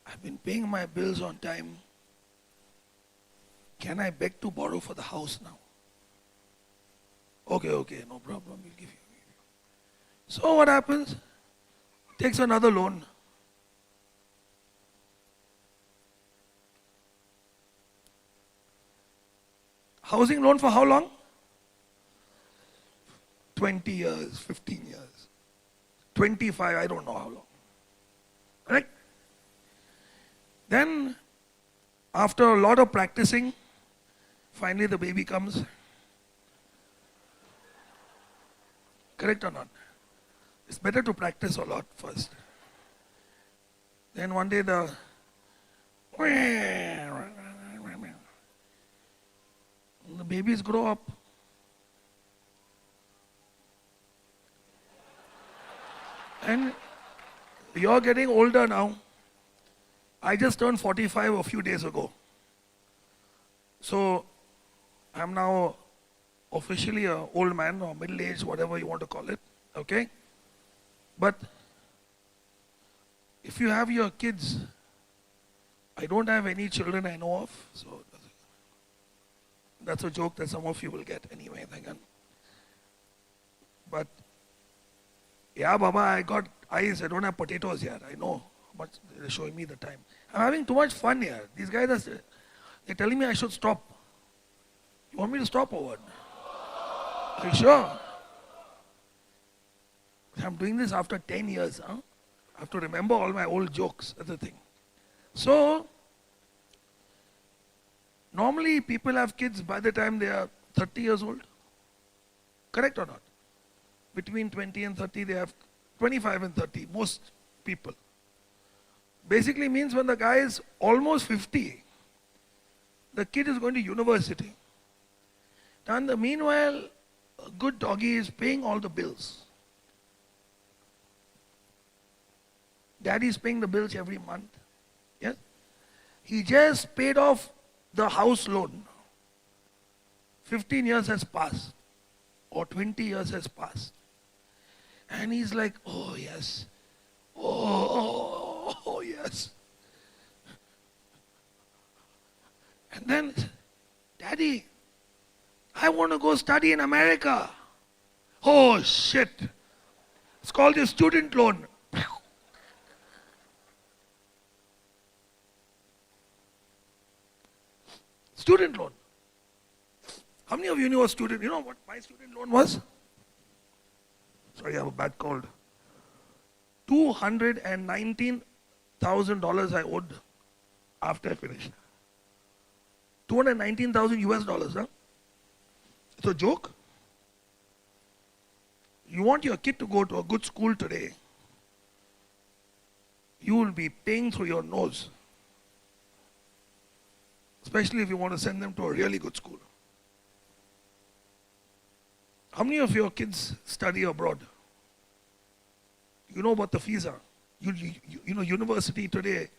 I've been paying my bills on time. Can I beg to borrow for the house now? Okay, no problem, we'll give you. So what happens? Takes another loan. Housing loan for how long? 20 years, 15 years, 25, I don't know how long. Correct? Then, after a lot of practicing, finally the baby comes. Correct or not? It's better to practice a lot first. Then one day the babies grow up. And you're getting older now. I just turned 45 a few days ago. So I'm now officially an old man or middle-aged, whatever you want to call it. Okay? But if you have your kids, I don't have any children I know of, so That's a joke that some of you will get anyway. But yeah, Baba, I got eyes. I don't have potatoes here. I know. But they're showing me the time. I'm having too much fun here. These guys they're telling me I should stop. You want me to stop or what? Are you sure? I'm doing this after 10 years. Huh? I have to remember all my old jokes. That's the thing. So, normally people have kids by the time they are 30 years old. Correct or not? Between 20 and 30, they have 25 and 30, most people. Basically means when the guy is almost 50, the kid is going to university. And meanwhile, a good doggy is paying all the bills. Daddy is paying the bills every month. Yes? He just paid off the house loan. 15 years has passed. Or 20 years has passed. And he's like, oh yes. Oh yes. And then, Daddy, I want to go study in America. Oh shit. It's called a student loan. Student loan. How many of you knew a student? You know what my student loan was? Sorry, I have a bad cold. $219,000 I owed after I finished. 219,000 US dollars, huh? It's a joke. You want your kid to go to a good school today, you will be paying through your nose. Especially if you want to send them to a really good school. How many of your kids study abroad? You know what the fees are. You know, university today,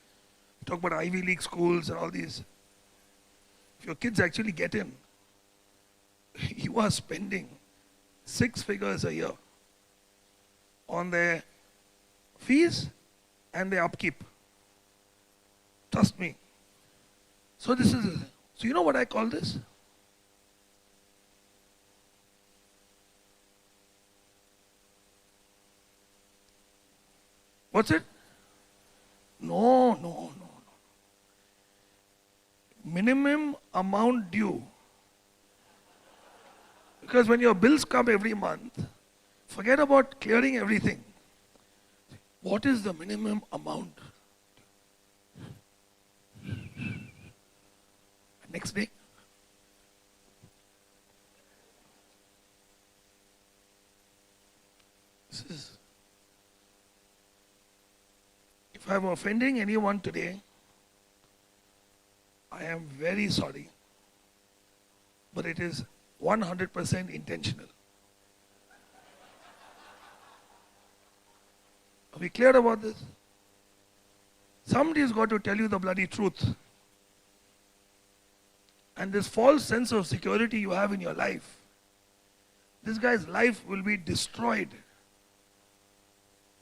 talk about Ivy League schools and all these. If your kids actually get in, you are spending 6 figures a year on their fees and their upkeep. Trust me. So so you know what I call this? What's it? No. Minimum amount due. Because when your bills come every month, forget about clearing everything. What is the minimum amount? Next day. If I'm offending anyone today, I am very sorry. But it is 100% intentional. Are we clear about this? Somebody's got to tell you the bloody truth. And this false sense of security you have in your life, this guy's life will be destroyed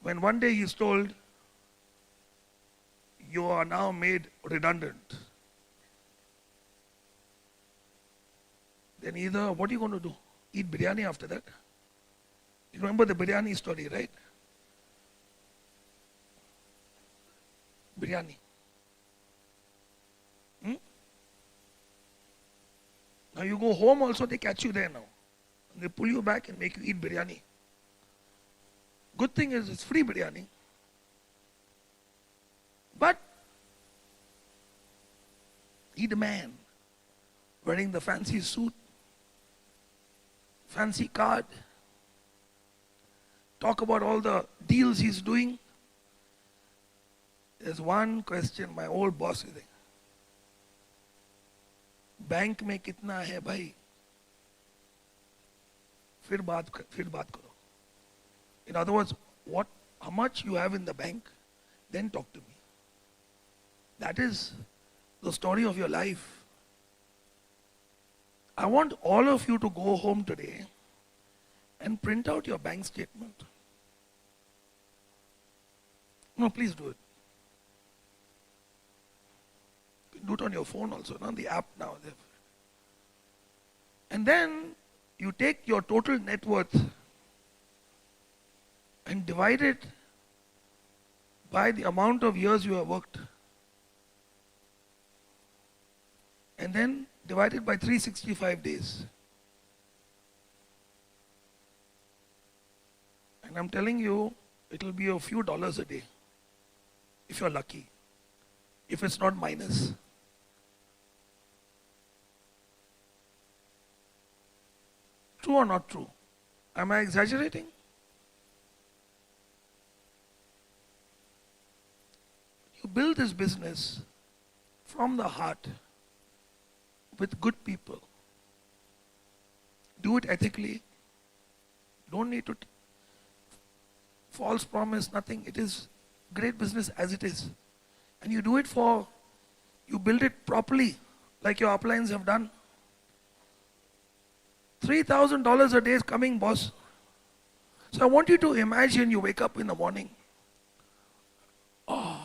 when one day he's told, you are now made redundant. Then either, what are you going to do? Eat biryani after that? You remember the biryani story, right? Biryani. Now you go home also, they catch you there now. They pull you back and make you eat biryani. Good thing is it's free biryani. But he the man wearing the fancy suit, fancy card, talk about all the deals he's doing. There's one question my old boss is saying. Bank में कितना है भाई फिर बात करो. In other words, how much you have in the bank, then talk to me. That is the story of your life. I want all of you to go home today and print out your bank statement. No, please do it. You can do it on your phone also, not the app now. And then you take your total net worth and divide it by the amount of years you have worked. And then divide it by 365 days. And I'm telling you, it'll be a few dollars a day, if you're lucky, if it's not minus. True or not true? Am I exaggerating? You build this business from the heart with good people. Do it ethically. Don't need to false promise, nothing. It is great business as it is. And you do it you build it properly, like your uplines have done. $3,000 a day is coming, boss. So I want you to imagine you wake up in the morning. Oh,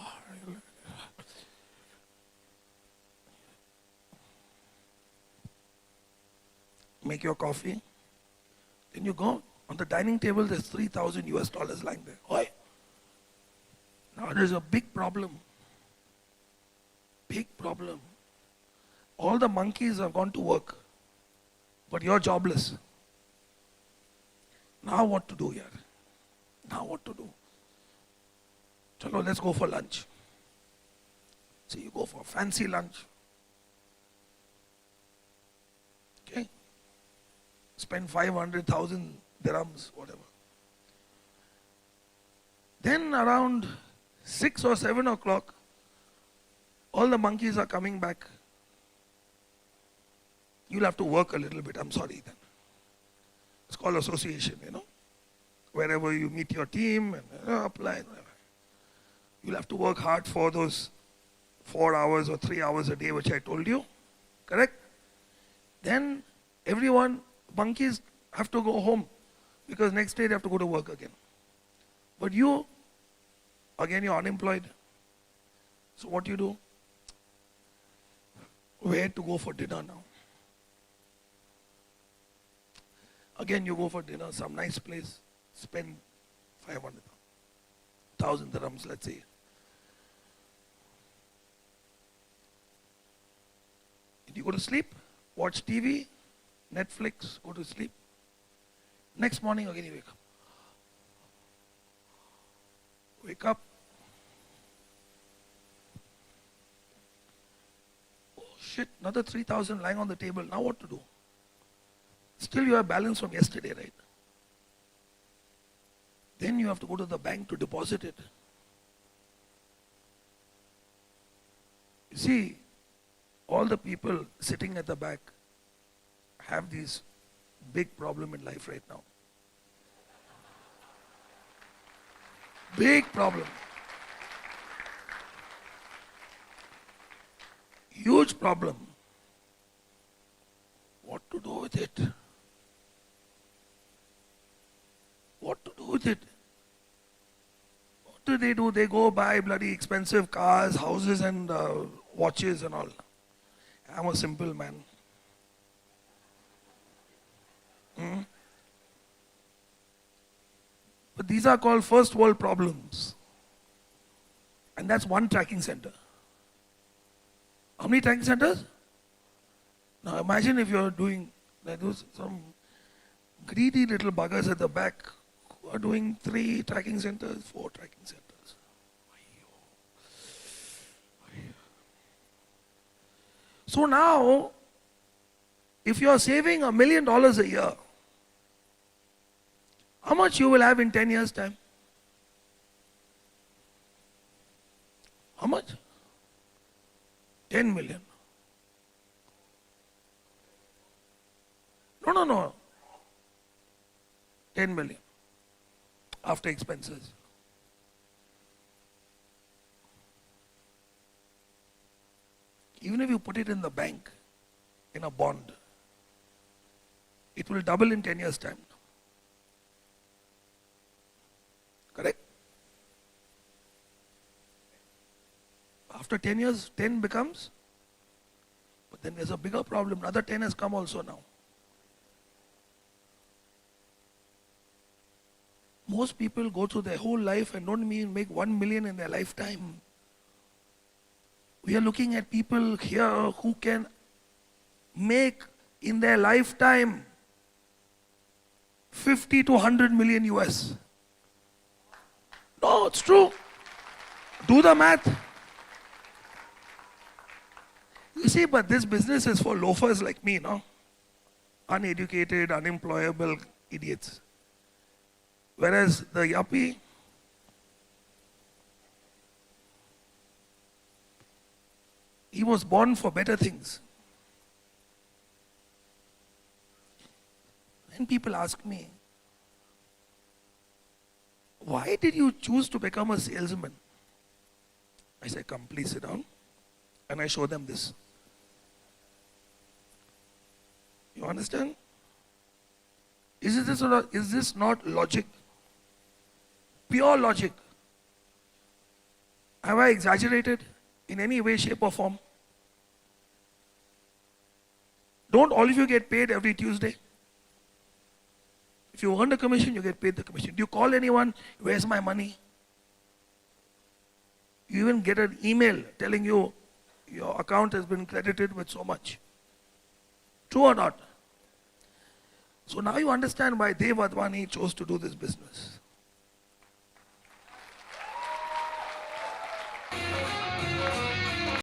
make your coffee. Then you go on the dining table, there's 3,000 US dollars lying there. Oi. Now there's a big problem. Big problem. All the monkeys have gone to work, but you're jobless. Now what to do here? Now what to do? Chalo, let's go for lunch. So you go for fancy lunch. Okay? Spend 500,000 dirhams, whatever. Then around 6 or 7 o'clock, all the monkeys are coming back. You'll have to work a little bit, I'm sorry then. It's called association, Wherever you meet your team and apply. You'll have to work hard for those 4 hours or 3 hours a day, which I told you. Correct? Then monkeys have to go home because next day they have to go to work again. But you, again, you're unemployed. So what do? Where to go for dinner now? Again, you go for dinner, some nice place, spend 500,000 dirhams, let's say. You go to sleep, watch TV, Netflix, go to sleep. Next morning again you wake up. Wake up. Oh shit, another 3,000 lying on the table. Now what to do? Still you have balance from yesterday, right? Then you have to go to the bank to deposit it. You see, all the people sitting at the back have this big problem in life right now. Big problem. Huge problem. What to do with it? What to do with it? What do? They go buy bloody expensive cars, houses and watches and all. I'm a simple man. But these are called first world problems. And that's one tracking center. How many tracking centers? Now imagine if you're doing, like those some greedy little buggers at the back who are doing 3 tracking centers, 4 tracking centers. So now, if you are saving $1 million a year, how much you will have in 10 years' time? How much? 10 million. No. 10 million after expenses. Even if you put it in the bank, in a bond, it will double in 10 years' time. Correct? After 10 years, 10 becomes, but then there's a bigger problem. Another 10 has come also now. most people go through their whole life and don't even make 1 million in their lifetime. We are looking at people here who can make in their lifetime 50 to 100 million US. No, it's true. Do the math. You see, but this business is for loafers like me, no? Uneducated, unemployable idiots. Whereas the yuppie, he was born for better things. And people ask me, why did you choose to become a salesman? I say, come, please sit down. And I show them this. You understand? Is this not logic? Pure logic. Have I exaggerated in any way, shape or form? Don't all of you get paid every Tuesday? If you earn the commission, you get paid the commission. Do you call anyone, where's my money? You even get an email telling you your account has been credited with so much. True or not? So now you understand why Wadhwani chose to do this business.